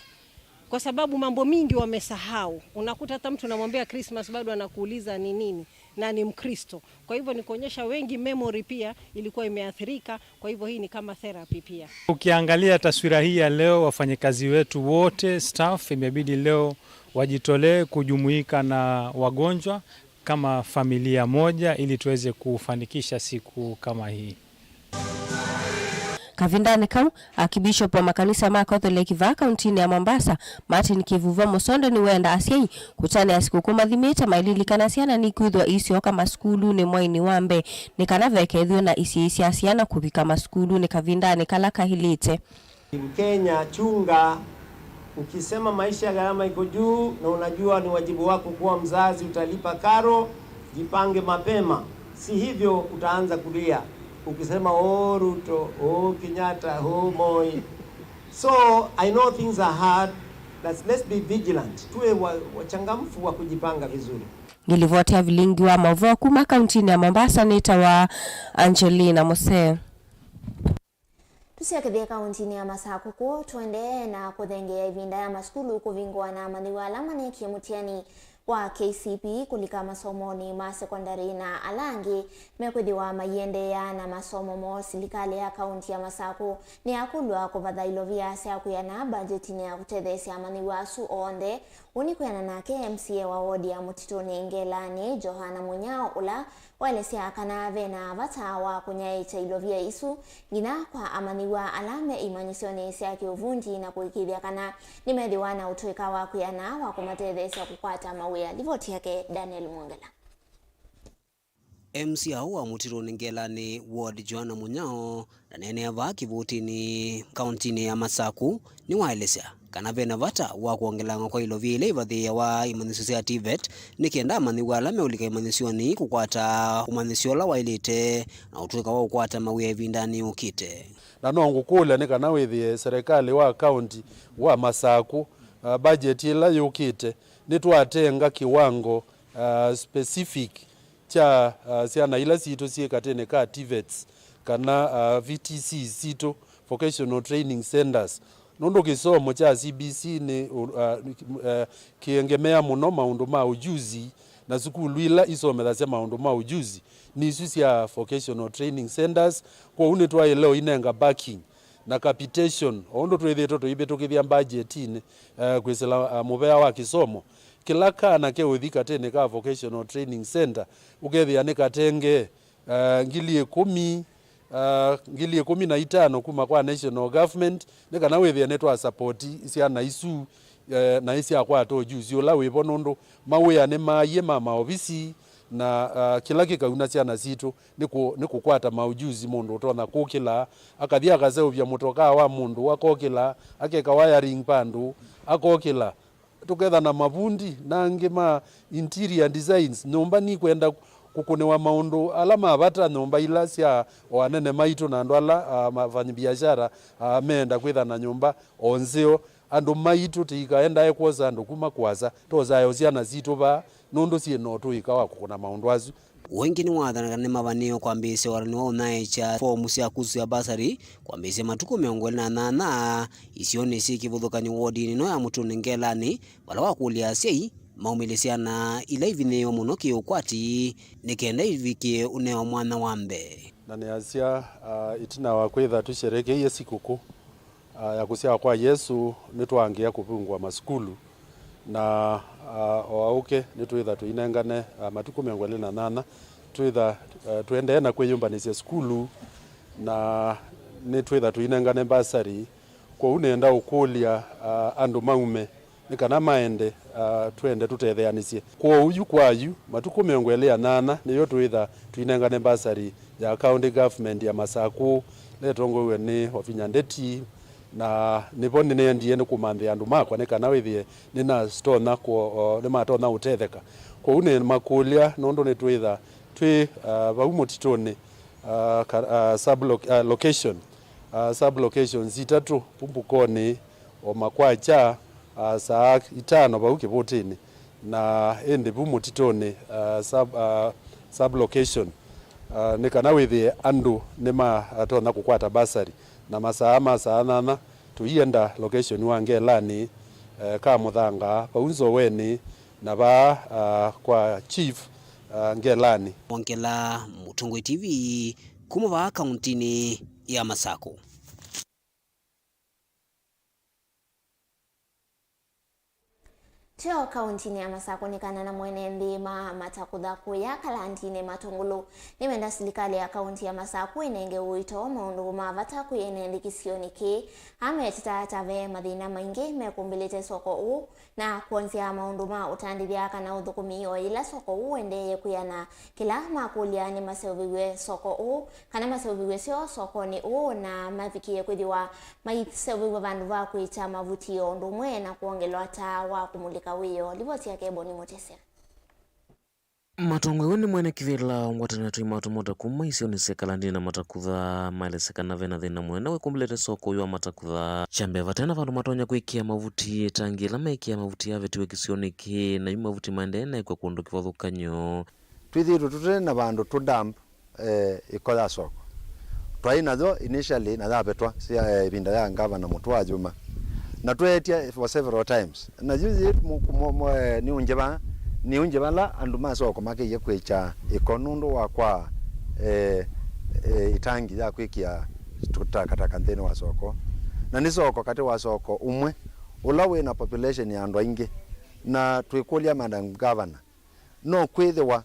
Speaker 24: Kwa sababu mambo mingi wamesahau. Unakuta hata mtu unamwambia Christmas bado anakuuliza ni nini na ni Mkristo. Kwa hivyo ni kuonyesha wengi memory pia ilikuwa imeathirika. Kwa hivyo hii ni kama therapy pia.
Speaker 25: Ukiangalia taswira hii ya leo, wafanyakazi wetu wote staff imebidi leo wajitolee kujumuika na wagonjwa kama familia moja ili tuweze kufanikisha siku kama hii.
Speaker 1: Kavindani kau akibishop wa makanisa ma Catholic va kauntini ya Mombasa Martin Kivuva Musonde ni wenda asiai kutane ya sikukuu mathimita maililikana siana ni kwithwa isio kama skulu ni mwaini wambe ni kana vekethio na isi asiana kubika maskulu ni kavindani kala kahilite.
Speaker 26: Mkenya chunga, ukisema maisha ya gharama iko juu na unajua ni wajibu wako kuwa mzazi utalipa karo, jipange mapema. Si hivyo utaanza kulia. Ukisema Ruto, Kenyatta, Moi. So I know things are hard, let's be vigilant, tuwe wachangamfu wa kujipanga vizuri.
Speaker 1: Ngilivotea Vilingi wa Mauvoo kuma kauntini ya Mombasa nita wa Angelina Mose.
Speaker 2: Tusiakithia kauntini ya Masakuku tuende na kuthengea ivinda ya maskulu kuvingwa na maniwa alama ni kiemutiani wa KCP kulika masomoni ma sekondari na alangi mekwithiwa mayendea na masomo mo silikali ya kaunti ya Masaku ni akulwa kuvatha ilovia sia kuyana budgetini ya kutethesia maniwa su onde unikuyana nake MCA wa wodi ya Mutituni Ngelani Johana Munyao ula waelesia kana vena vatawa kunyaicha ilovia isu ngina kwa amaniwa alame imanyisioni sia kiuvunji na kuikithia kana nimethiwa na utuika wa kuyana wa kumatethesia kukwata mawia. Ripoti yake Daniel Mwongela.
Speaker 3: MCA wa Mutituni Ngelani ward Johana Munyao na nene ava kivutini kauntini ya Masaku ni waelesia kana vena vata wa kuongelanga kwa ilovia ile ivathia wa imanisio ya TVET nikienda amaniwa alame ulika imanisioni kukwata umanisiola wa ilite na utuika wa kukwata mawia ivindani ukite
Speaker 4: na nongu kule ni kana withie serikali wa kaunti wa Masaku budget ila yukite nitwatenga kiwango specific cha siana ila sito siekatene ka TVETs kana VTC sito vocational training centers nondo kisomo cha CBC ni kiengemea muno maundu ma ujuzi na sukulu ila isomela cia maundu ma ujuzi ni isu cia vocational training centers kwa une twaelewa inenga backing na capitation ondo twithito tuibetokithia budgetini kwisela muvea wa kisomo kila kana ke uthika tene ka vocational training center ukethia ni katenge ngili 15 kuma kwa national government ni kana withia netwa support cia na isu na isi akwato ujuzi ula wivo nundu mawia ni maye mama ofisi na kila kikauna ciana citu ni kukwata maujuzi mundu utona kukila akathia akaseuvya mutoka wa mundu akokila akeka wiring pandu akokila tuketha na mavundi na ngima interior designs nyumba ni kwenda kukunewa maundu alama avata nyumba ila cia wanene maitu na andu ala mafanyibiashara menda kwitha na nyumba onzeo andu maitu tikaenda ekwoza andu kuma kwaza tozayo ciana zitu va nundu cieno tuikawa kukuna maundu azu
Speaker 3: wengi ni wathanaga ni mavanio kwambisia warani wa unaicha fomu cia kusu ya basari kwambisia matuku 28 isioni si kivuthukanyo wodini no ya Mutituni Ngelani wala wakulia sei maumilisia na ila ivineo muno kiukwati nikenda ivikie uneo mwana wambe
Speaker 4: na ni asia itina wa kwitha tushereke iye sikuku ya kusia kwa Yesu nitwangia kupungwa maskulu na oauke nitwitha tuinengane matuku 28 twitha tuende na kwiyumbanisia skulu na nitwitha tuinengane basari kwa unenda ukulia andu maume nikana maende twende tutetheanisie kwa uyu kwayu matuku 28 niyo twitha tuinengane basari ya county government ya Masaku letongowe ni ofinyandeti na nivoni niendie ni kumanthi andu makwa nikana withie nina stona ko ni matona utetheka ko une makulia nondo ni twitha twi va Mutituni sub location zitatu pumbukoni o makwacha saa 5 va ukivutini na ende Mutituni sub location nikana withie andu ni matona kukwata basari na masaa 8 tuienda location wa Ngelani ka muthanga paunzo weni na ba kwa chief Ngelani.
Speaker 3: Mwongela Mutongoi TV kuma va kauntini ya Masaku.
Speaker 2: Tio kauntini ya Masaku nikana na mwene ndima matakudhaku ya kalantine matungulu nimenda serikali ya kaunti ya Masaku inenge uito maundu mavata kuyenende kisioni ki ametita tave madhina maingi mekumbilite soko u na kuanzia maundu ma utandithia kana uthukumio ila soko u endeye kuyana kila makulia ni maseviwe soko u kana maseviwe sio soko ni u na mafikie kwithiwa maiseviwe vandu va kuita mavutio ndumwe na kuongelwa ta wa kumulika wiyo. Ripoti yake Boni Motesia.
Speaker 16: Matongwe ni mwene kivila ngwatana tuima automoda kuma isio ni sekalandini na matakutha maile sekana vena dhina mwene we kumbilete soko yuwa matakutha chambe vatena vandu matonya kuikia mavuti tangi lama ikia mavuti ya vetuwe kisioniki na yu mavuti maendene kwa kundu kivadhukanyo
Speaker 6: twithiru tutena vandu tudamp ikoya soko twai nazo initially na zapetwa sia vinda ya ngava na mutu wa Juma na twetia for several times na juzi ni unje bala andu masoko make ye kwecha ikonundu wakwa itangi ya kwikia tutakataka nthini wa soko na ni soko kati wa soko umwe ulawe na population ya andu aingi na twikulia madam governor no kwithiwa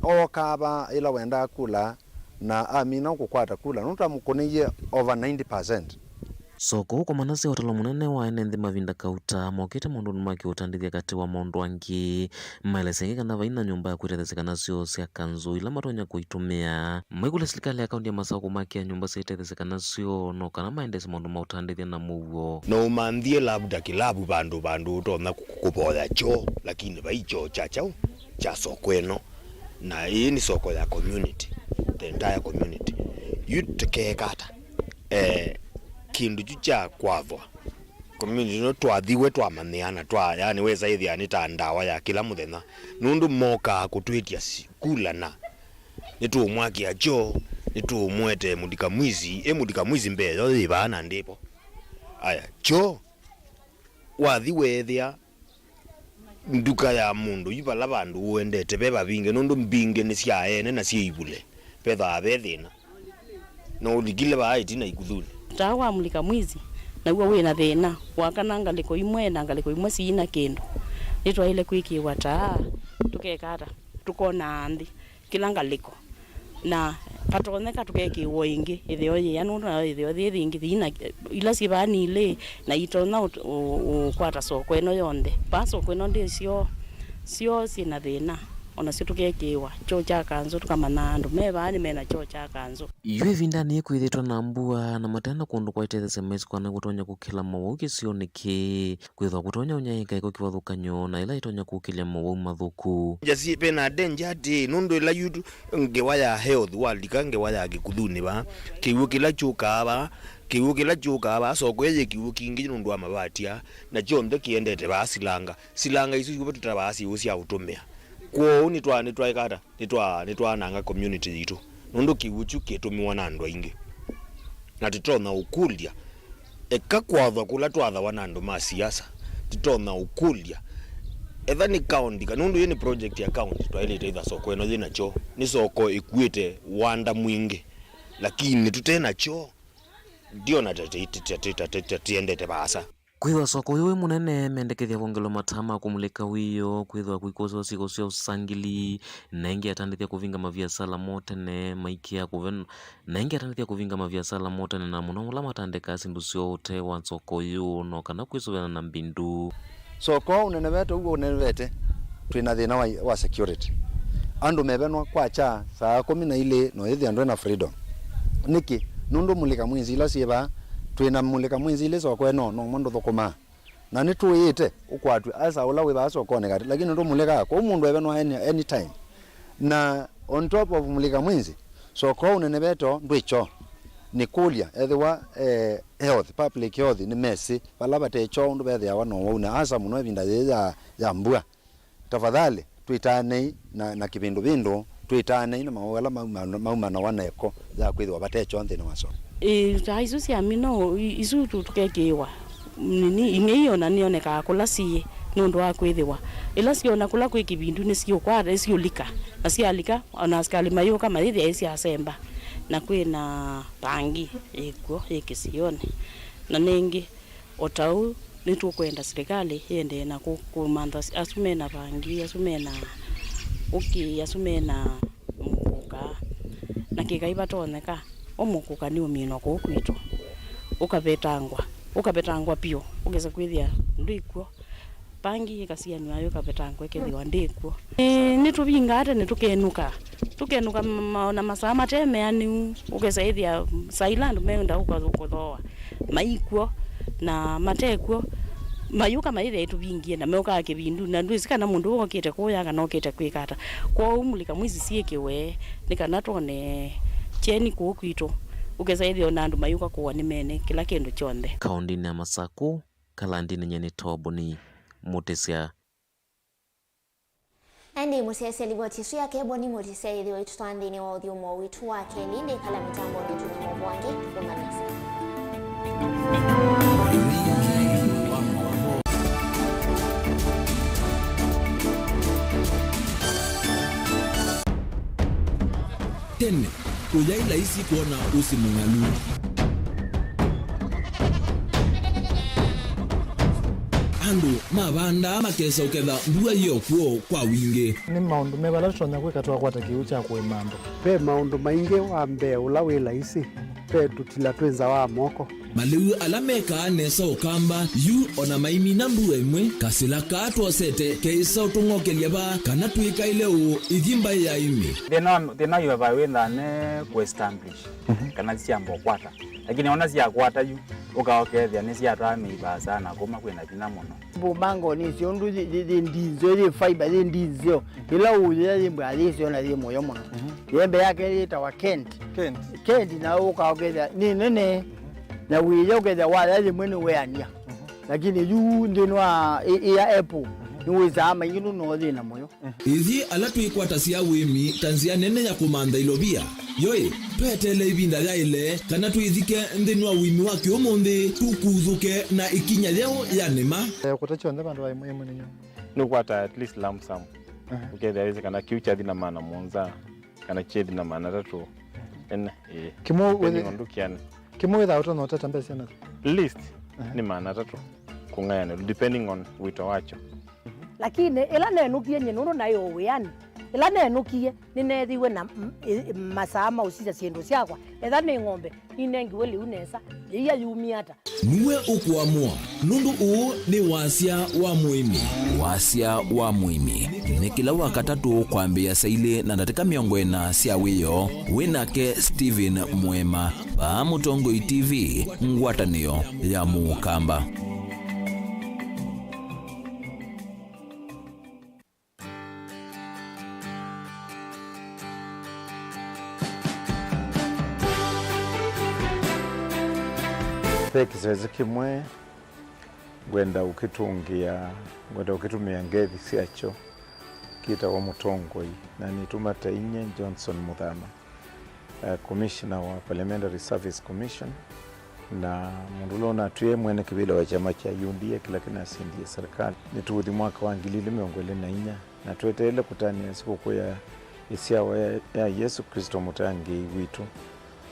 Speaker 6: okaba ila wenda kula na amina kukwata kula nutamukuniye over 90%.
Speaker 16: Soko huko manase watala munene wa enenthi mavinda kauta mokite mundu numaki utandithia kati wa mundu angi maile sengi kana vaina nyumba ya kuitetheseka sio sia kanzu ila matonya kuitumia mwikule serikali akaunti ya masao kumakia nyumba siitetheseka sio no kana maendesi mundu mautandithia na Mauvoo
Speaker 8: no mandhie labda kilabu bandu utona kukupoda cho lakini vaicho chachao cha soko eno na hii ni soko ya community, the entire community yuteke kata kindu chucha kwathwa community no twathiwe twamaniana twa yani weza ithi ani ta ndawa ya kila muthenya nundu moka kutwitia kula na nitumwakia cho nitumwete mudika mwizi mbeyo thibana ndipo aya cho wathiwe thia nduka ya mundu yibala bandu wendete beba binge nundu mbinge ni cia ene na cia ibule petha abethina no uligile baiti na ikuthule
Speaker 17: tawa mulika mwizi na uwa wina thina wakana ngaliko imwe na ngaliko imwe sina kindu nitwaile kwikiwa ta tukekata tukona andi kila ngaliko na patoneka tukekiwo ingi ithio ya nundu na ithio thingi thina ila sibani ile na itona ukwata soko eno yonde pa soko eno ndio sio sina thina ona sio tukekiwa cho cha kanzo tukamana andu mebani mena cho cha kanzo
Speaker 16: yue vindani kwithitwa na mbua na matenda kundu kwa itethese mesi kwana gutonya kukila Mauvoo kisioniki kwithwa gutonya unyaika iko kivathukanyo na ila itonya kukilia Mauvoo mathuku
Speaker 8: jasi pena danger di nundu ila yudu ngewaya health walika ngewaya gikuthuni ba kiwu kila chuka ba soko ye kiwu kingi nundu amabatia na chonde kiendete ba silanga isu yubutira basi usia utumia kwa ni twaikata ni twananga community yitu nundu kiwuchu kitumiwa na andu aingi na titona ukulia eka kwathwa kula twatha wana andu ma siasa titona ukulia etha ni county kanundu ye ni project ya county twailete itha soko eno thina cho ni soko ikuite wanda mwingi lakini tutena cho ndio na tiendete basa
Speaker 16: kwithwa soko yuwe munene mendekethia kuongelo matama kumulika wiyo kwithwa kwikoso siko cia usangili na ingi atandithia kuvinga maviasala motene maikia kuven na ingi atandithia kuvinga maviasala motene na muno mula matandika sindu siote wa soko yu no kana kwisuvena na mbindu
Speaker 6: soko unene wetu ugo unene wete twina thina wa security andu mebenwa kwacha saa 12 no ithi andu na freedom niki nundu mulika mwizi ila sieba twina mulika mwizi ile soko eno no mundu thukuma na ni tuite ukwatwe asa ula we ba soko ne gati lakini ndo mulika ko mundu ebenwa anytime na on top of mulika mwizi soko unene beto ndwicho ni kulia ethwa health public health ni mesi balaba techo ndu bethe ya no una asa muno ebinda ya mbua tafadhali tuitane na kibindu tuitane na mawala mauma na waneko za kwithwa batecho nthini wa soko
Speaker 17: taizu cia mino isu tukekiwa nini ingeyo na nioneka kula sie nundu wa kwithiwa ila siona kula kwi kibindu ni sio kwara sio lika na sia lika ona askali mayo kama hivi esi asemba na kwina pangi iko ikisione na nengi otau nitukwenda serikali yende na kumanda asumena pangi asumena asumena mukuka na kigaiba toneka omukuka ni umino ko kwitu ukabetangwa pio ugeza kwithia ndikuo pangi ikasia ni ayo kabetangwa ekethiwa ndikuo ni tubinga ate ni tukenuka na masaa mateme ani ugeza ithia silent meunda ukathoa maikuo na matekuo mayuka maire etu bingie na meoka ke bindu na ndu sikana mundu okete kuya kana okete kwikata kwa umulika mwizi sieke we nikanato ne cheni kukwito ukezaidi na ndu mayuka kuwa ni mene kila kindu chonde
Speaker 16: kaundi na Masaku kalandini nyeni tobuni mutesia
Speaker 2: Andi musese liboti ya kebo ni mutise ili wetu tuandini wa udhiumo witu wake linde kala mitambo ni tunimo wange kumanisa.
Speaker 5: Tene, kuyaila isi kuona usi mungalu. Andu, mabanda, makesa uketha mbua hiyo kuo kwa wingi.
Speaker 9: Ni maundu mebala tutonya kwikatwa kwata kiucha kwe mambo.
Speaker 10: Pe maundu maingi wa mbe ula wila isi. Pe tutila twenza wa moko.
Speaker 5: Maliu alameka nesa ukamba yu ona maimi na mbua imwe kasila katwa sete keisa utungokelia ba kana tuika ileo idhimba ya imi.
Speaker 11: Thina yu wawenda ne ku-establish kana siambo kwata. Lakini ona siya kwata yu ukaokethia ni siya twa meiba sana kuma kwina thina muno.
Speaker 10: Bumango ni siondu ndinzo ni fiber ndinzo ila uya yimba alisio na yimo yo muno. Yembe yake itawa Kent na ukaokethia ni nene na wiyo ukethia wala yimwe weania. Lakini yu ndinwa ya Apple niweza ama yinu no thina moyo.
Speaker 5: Ithi alatu ikwata sia wimi tanzia nene ya kumanda ilobia. Yoe, petele ibinda ya ile, kana tuithike ndenua wimi waki omonde, tukuthuke na ikinya leo ya nema.
Speaker 9: Kutacho nda bandu wa imu ninyo.
Speaker 11: Nukwata at least lump sum. Ukethia hizi kana kiucha thina maana monza, kana chethi na maana tatu.
Speaker 9: Kimo
Speaker 11: wethe
Speaker 9: Kimo without no tata mbesi na.
Speaker 11: List ni maana tatu. Kungayana depending on wito wacho.
Speaker 13: Lakini ila nenukie nyenuru nayo weani ila nenukie ninethiwe na masama usija siendo siakwa etha ni ng'ombe inengiwe liu nesa iya yumiata
Speaker 5: niwe ukuamua nundu uu ni wasia wa muimi. Wasia wa muimi ni kila wakatatu kwambia saile na ndatika miongo ena sia wiyo WINAKE Steven Mwema pa Mutongoi TV ngwatanio ya Mukamba.
Speaker 14: Kizazi kimwe gwenda ukitumia ngethi siacho kita wa Mutongoi na nituma tainye Johnson Muthama, commissioner wa Parliamentary Service Commission na mundulo na tuye mwene kibila wa chama cha UNDA kila kinasindie serikali nituthi mwaka wa 2024 na tuetele kutania siku ya isia ya Yesu Kristo mutangi witu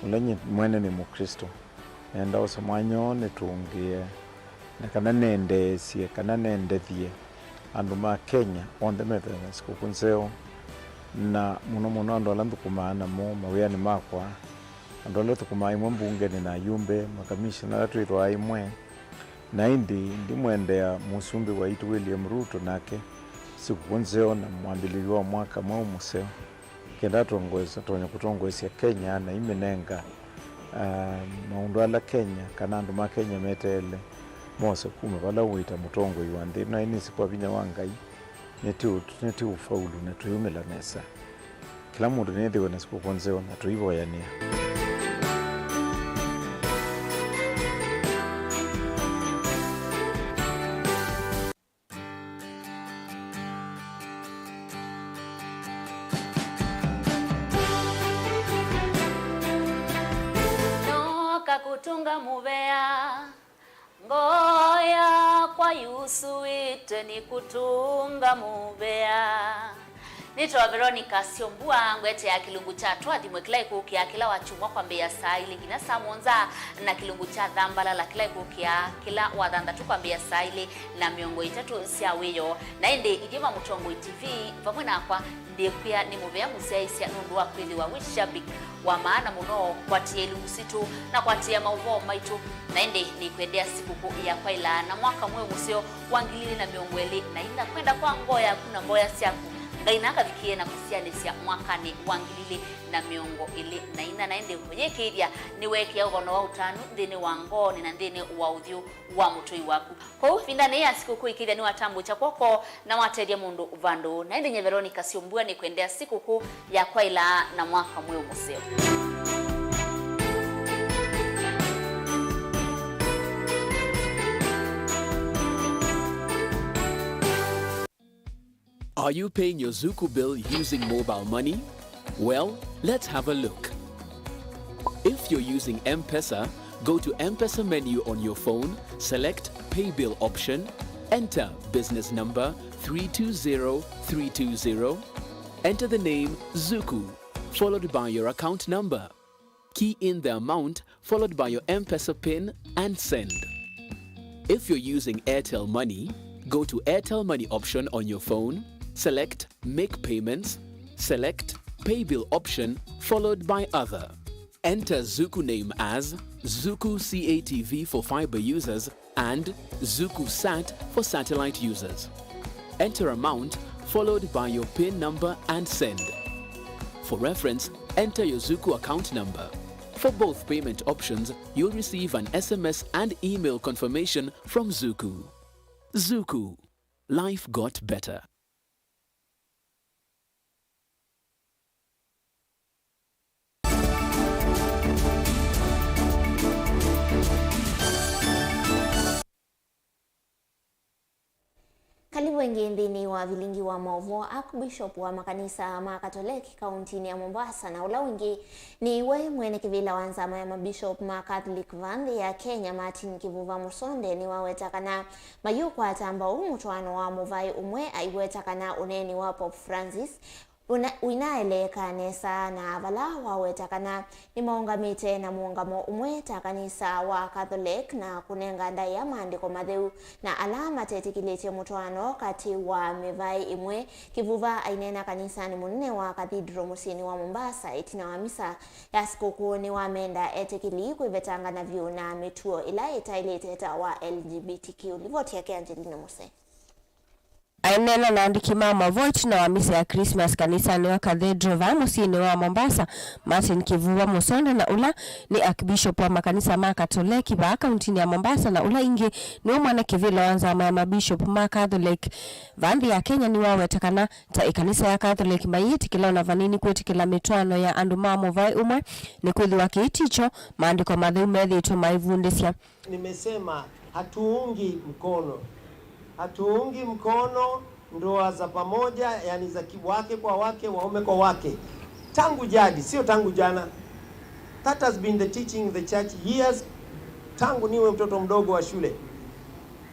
Speaker 14: ulenye mwene ni Mukristo enda osamwanyo netungie na kana nendesie kana nendethie andu ma Kenya on the method siku kunseo na muno andu alandukumana mo mawia ni makwa andu alandukumai mbunge ni na yumbe makamishina atu itwa imwe na ndi mwendea musumbi wa itu William Ruto nake siku kunseo na mwambilio wa mwaka mwa museo kenda tuongoza kutongoza Kenya na imenenga maundu ala Kenya kana andu ma Kenya metele mose kuma bala wita mutongo yuande na ini sikwa binya wangai netu ufaulu na tuyumela nesa kila mundu nethiwe na siku konzeo na tuivoyania.
Speaker 21: Kutunga muvea ngoya kwa yusu ite ni kutunga muvea nitwa Veronica Siombua ngwete ya kilungu cha twadi mwekilai kukia kila wachumwa kwa mbeya saa ili ngina saa monza na kilungu cha dhambala la kilai kukia kila wadhanda tu kwa mbeya saa ili na miongo itatu sia weyo na ende idima Mutongoi TV vamwe nakwa ndiye pia ni muvea musia isia nundu wa kwili wa wishabik wa maana muno kwa tieli usitu na kwa tia Mauvoo maitu na ende ni kuendea siku ya kwaila na mwaka mwe museo wangilili na miongweli na ina kwenda kwa ngoya kuna ngoya siaku ngaina kavikie na kusianesia mwakani wangilile na miongo ili na ina naende kujekiria niweke ugono wa utanu ndene wangoni na ndene wa udhyo wa mutoi waku kwa findane ya sikukuu ikiria ni watambu cha kwako na watedia mundu vandu na ende nye Veronica Siombua ni kuendea sikukuu ya kwaila na mwaka mweu museo.
Speaker 7: Are you paying your Zuku bill using mobile money? Well, let's have a look. If you're using M-Pesa, go to M-Pesa menu on your phone, select Pay Bill option, enter business number 320320, enter the name Zuku, followed by your account number. Key in the amount, followed by your M-Pesa PIN, and send. If you're using Airtel Money, go to Airtel Money option on your phone, select Make Payments, select Pay Bill option, followed by Other. Enter Zuku name as Zuku CATV for fiber users and Zuku Sat for satellite users. Enter amount, followed by your PIN number and send. For reference, enter your Zuku account number. For both payment options, you'll receive an SMS and email confirmation from Zuku. Zuku. Life got better.
Speaker 2: Karibu wengi ndini wa Vilingi wa Mauvoo Archbishop wa makanisa makatoliki kauntini ya Mombasa na ula wengi ni we mwene kivila wanzama ya mabishop makatholik vandi ya Kenya Martin Kivuva Musonde ni wawetakana mayukwa atamba umutwano wa muvai umwe aiwetakana uneni wa Pope Francis Winaele kanisa na vala wawetakana ni maungamite na muungamo umwe takanisa wa Catholic na kunenga ndai ya maandiko matheu na alama tetikilete mutwano kati wa mevai imwe Kivuva ainena kanisa ni munene wa Cathedral musini wa Mombasa itina wa misa ya sikukuu ni wamenda etikili kuivetanga na vyu na mituo ila itailete wa LGBTQ livoti yake Angelina Muse.
Speaker 1: Ainena na andiki mama voice na wa misa ya Christmas kanisa ni wa Cathedral musini wa Mombasa Martin Kivuva Musonde na ula ni Archbishop wa makanisa makatoliki ba kauntini ya Mombasa na ula ingi ni umwana kivila wanzama ya mabishop makatholik vandi ya Kenya ni wawetakana ta ikanisa ya Catholic mayiti kila na vanini kwetikila mitwano ya andu mamo vai umwe ni kuthi wa kiiticho maandiko matheu methitwo maivundisya.
Speaker 26: Nimesema hatuungi mkono ndoa za pamoja, yani za wake kwa wake, waume kwa wake. Tangu jadi, sio tangu jana. That has been the teaching of the church years, tangu niwe mtoto mdogo wa shule.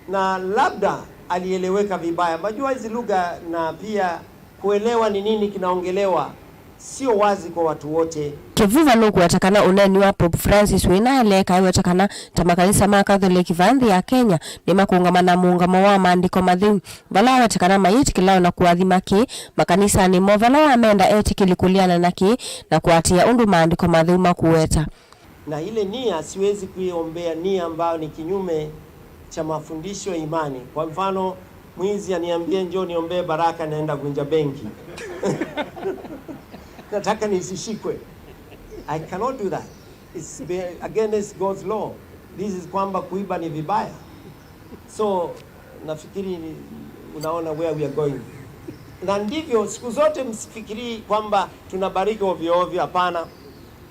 Speaker 26: Na labda alieleweka vibaya. Majua hizi lugha na pia kuelewa ni nini kinaongelewa sio wazi kwa watu wote.
Speaker 1: Kivuva nuku watakana uneni wa Pope Francis Winaele kaiwatakana tamakanisa makatholiki vandi ya Kenya ni makuungamana muungamo wa maandiko matheu vala watakana mayiti kilao na kuadhima ki makanisa ni movala wa amenda etikilikuliana na ki na kuatia undu maandiko matheu makuweta.
Speaker 26: Na ile nia siwezi kuiombea nia ambayo ni kinyume cha mafundisho ya imani. Kwa mfano mwizi aniambie njoo niombee baraka naenda kunja benki. Nataka nisishikwe. I cannot do that. It's against God's law. This is kwamba kuiba ni vibaya. So nafikiri unaona where we are going. Na ndivyo siku zote msifikiri kwamba tunabariki ovyo ovyo, hapana.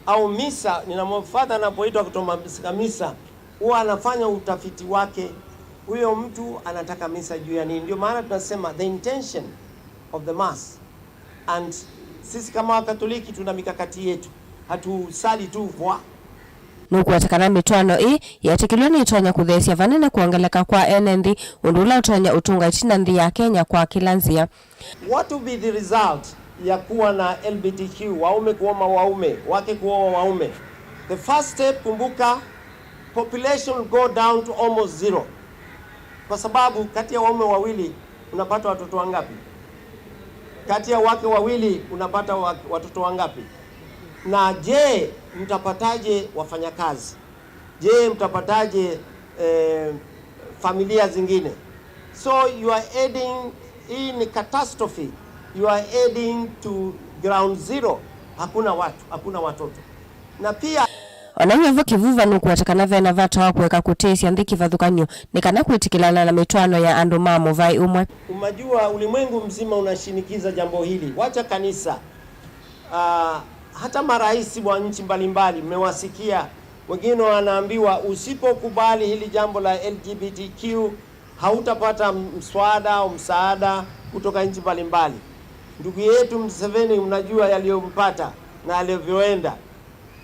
Speaker 26: Au misa ninamfuata anapoitwa kutoa misa huwa anafanya utafiti wake. Huyo mtu anataka misa juu ya nini? Ndio maana tunasema the intention of the mass. And sisi kama Wakatoliki tuna mikakati yetu. Hatusali tu vwa.
Speaker 1: Nuku watakana mitwano yatikilwa ni itonya kuthesia vanene kuangeleka kwa NND undula utonya utunga itina ndi ya Kenya kwa kilanzia.
Speaker 26: What will be the result ya kuwa na LGBTQ, waume kuoma waume, wake kuoa waume? The first step, kumbuka, population will go down to almost zero. Kwa sababu kati ya waume wawili unapata watoto wangapi? Kati ya wake wawili unapata watoto wangapi? Na je, mtapataje wafanyakazi? Je, mtapataje familia zingine? So you are adding in catastrophe you are heading to ground zero. Hakuna watoto. Na pia
Speaker 1: Wananyevo kivuva nuku watakana vena vata wakuweka kutesi andhiki vadhukanyo nikana kuitikilana na mitwano ya andu mamo vai umwe.
Speaker 26: Umajua ulimwengu mzima unashinikiza jambo hili. Wacha kanisa. Hata maraisi wa nchi mbalimbali mmewasikia. Wengine wanaambiwa usipokubali hili jambo la LGBTQ hautapata mswada au msaada kutoka nchi mbalimbali. Ndugu yetu Museveni mnajua yaliyompata na alivyoenda.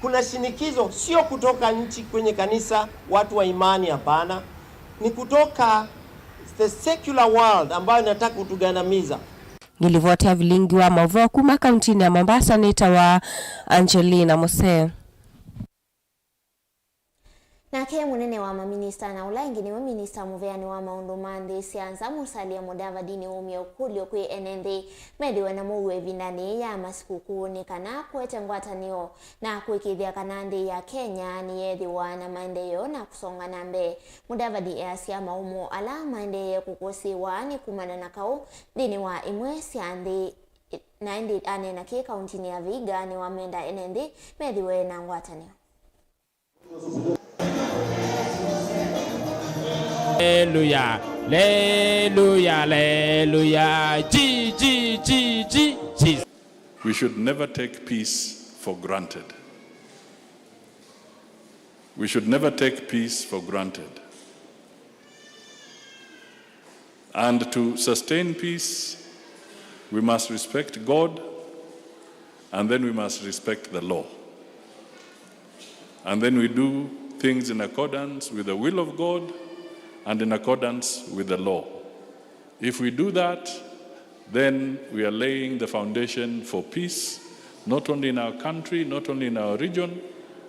Speaker 26: Kuna shinikizo sio kutoka nchi kwenye kanisa, watu wa imani hapana. Ni kutoka the secular world ambayo inataka kutugandamiza.
Speaker 1: Ngilivotea Vilingi wa Mauvoo kuma kauntini ya Mombasa nita wa Angelina Mose.
Speaker 2: Na ke munene wa maminista na ulaingi ni maminista muveani wa maundu mande sianza musalia Mudavadi ni umia ukulio kwe NND mediwe na muwe vinani ya masikuku ni kana kwete ngwatanio na kuikithia kanandi ya Kenya ni yethi wana maendeyo na kusonga nambe. Mudavadi asia maumo ala maendeye kukosi wani kumana na kau dini wa imwe siandi na indi ane na kia kauntini ya Viga ni wamenda NND mediwe na ngwatanio.
Speaker 12: Hallelujah, hallelujah, hallelujah. Jesus.
Speaker 15: We should never take peace for granted. We should never take peace for granted. And to sustain peace, we must respect God, and then we must respect the law. And then we do things in accordance with the will of God and in accordance with the law. If we do that, then we are laying the foundation for peace, not only in our country, not only in our region,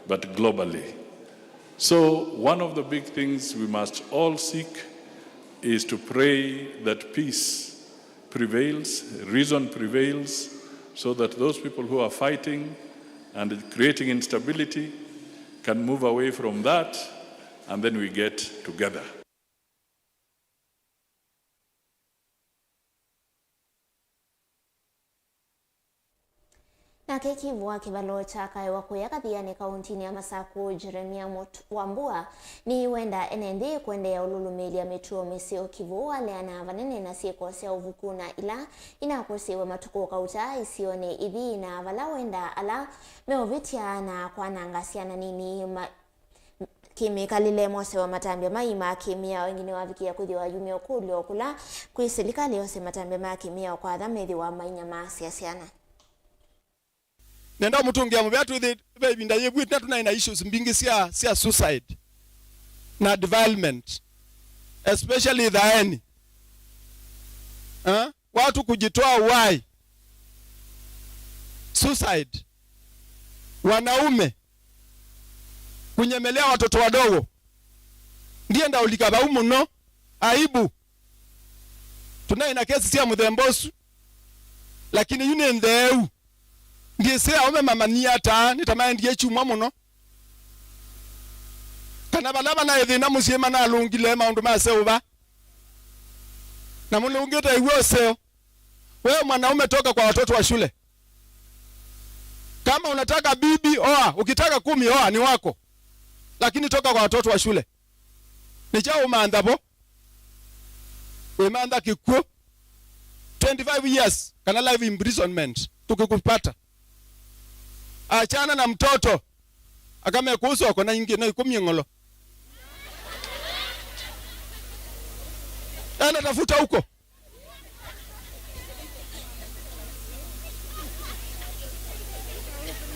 Speaker 15: but globally. So one of the big things we must all seek is to pray that peace prevails, reason prevails, so that those people who are fighting and creating instability can move away from that, and then we get together.
Speaker 2: Na kekivu kibalo chaka wakuya kathiani kauntini ya Masaku Jeremia Wambua ni wenda NND kwende ya ululumili ya metuo mesio kivu wale anavanene na sieko sia uvukuna ila inakusiwa matuko kauta isione idhi na vala wenda ala meovitia na kwa nangasiana nini kimi kalile mose wa matambia maima kimia wengine wavikia kuthi wa yumio kuli okula kuisilika yose matambia maa kimia kwa dhamethi wa mainyama siasiana.
Speaker 18: Nenda mutungia mubeatu baby ndaye bwita tunaina issues mbingi sia suicide na development, especially the watu kujitoa uhai, suicide, wanaume kunyemelea watoto wadogo ndiye ndaulika baumu no aibu. Tunaina kesi sia muthembosu lakini yune ndeu ngise aume mamania ta nitamaya ndiye chumwa muno kana balaba na ethina musiema na alungile maundu maseuba na mulungita iwoseo. Wewe mwanaume toka kwa watoto wa shule. Kama unataka bibi oa, ukitaka 10 oa ni wako, lakini toka kwa watoto wa shule. Ni chao maandhapo wemeanda kikuo 25 years kana life imprisonment tukikupata. Achana na mtoto akame kuhusu wako na ingine 10 ngolo. Ana tafuta huko.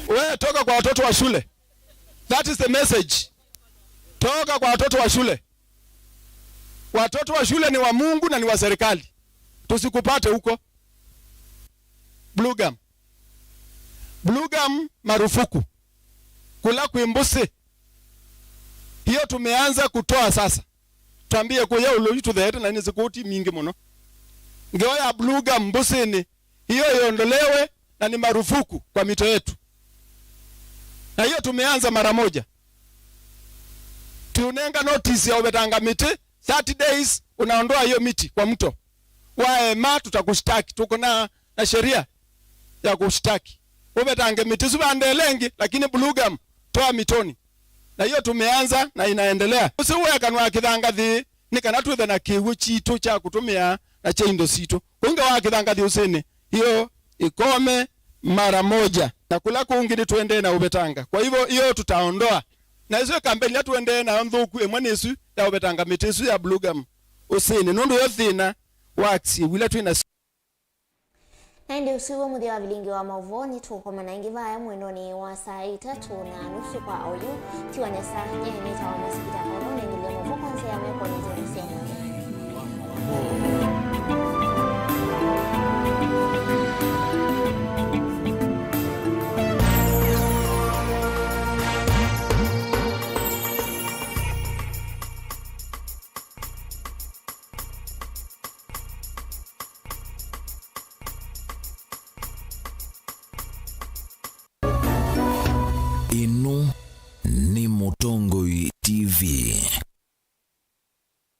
Speaker 18: Wewe toka kwa watoto wa shule. That is the message. Toka kwa watoto wa shule. Watoto wa shule ni wa Mungu na ni wa serikali. Tusikupate huko. Blue gum marufuku. Kula kuimbusi. Hiyo tumeanza kutoa sasa. Tuambie kwa yao ulo the head na nizikuti mingi muno. Ngeo ya blue gum mbusini. Hiyo iondolewe na ni marufuku kwa mito yetu. Na hiyo tumeanza mara moja. Tunenga notice ya ubetanga miti 30 days unaondoa hiyo miti kwa mto. Waema tutakushtaki. Tuko na na sheria ya kushtaki. Ubetange mitisu bandelengi, lakini blue gum toa mitoni. Na hiyo tumeanza na inaendelea. Usiwe kanwa kithangathi ni kana tuwe na kiwu chitu cha kutumia na cheindo sito. Kunga wa kithangathi usene hiyo ikome mara moja. Na kula kungi tuende na ubetanga. Kwa hivyo hiyo tutaondoa. Na hizo kampeni tuende na ndhuku emwanesu ya ubetanga mitisu ya blue gum usene nundu yothina waksi wila tuina.
Speaker 2: Na ndio usiwe muthia wa Vilingi wa Mauvoo ni tukoma na ingi vaya mwendoni wa saa 3:30 kwa oyu tiwa nesa nyene tawa masikita kwa none ngile Mauvoo kwanza ya meko ni zero sema.
Speaker 5: Ino ni Mutongoi TV.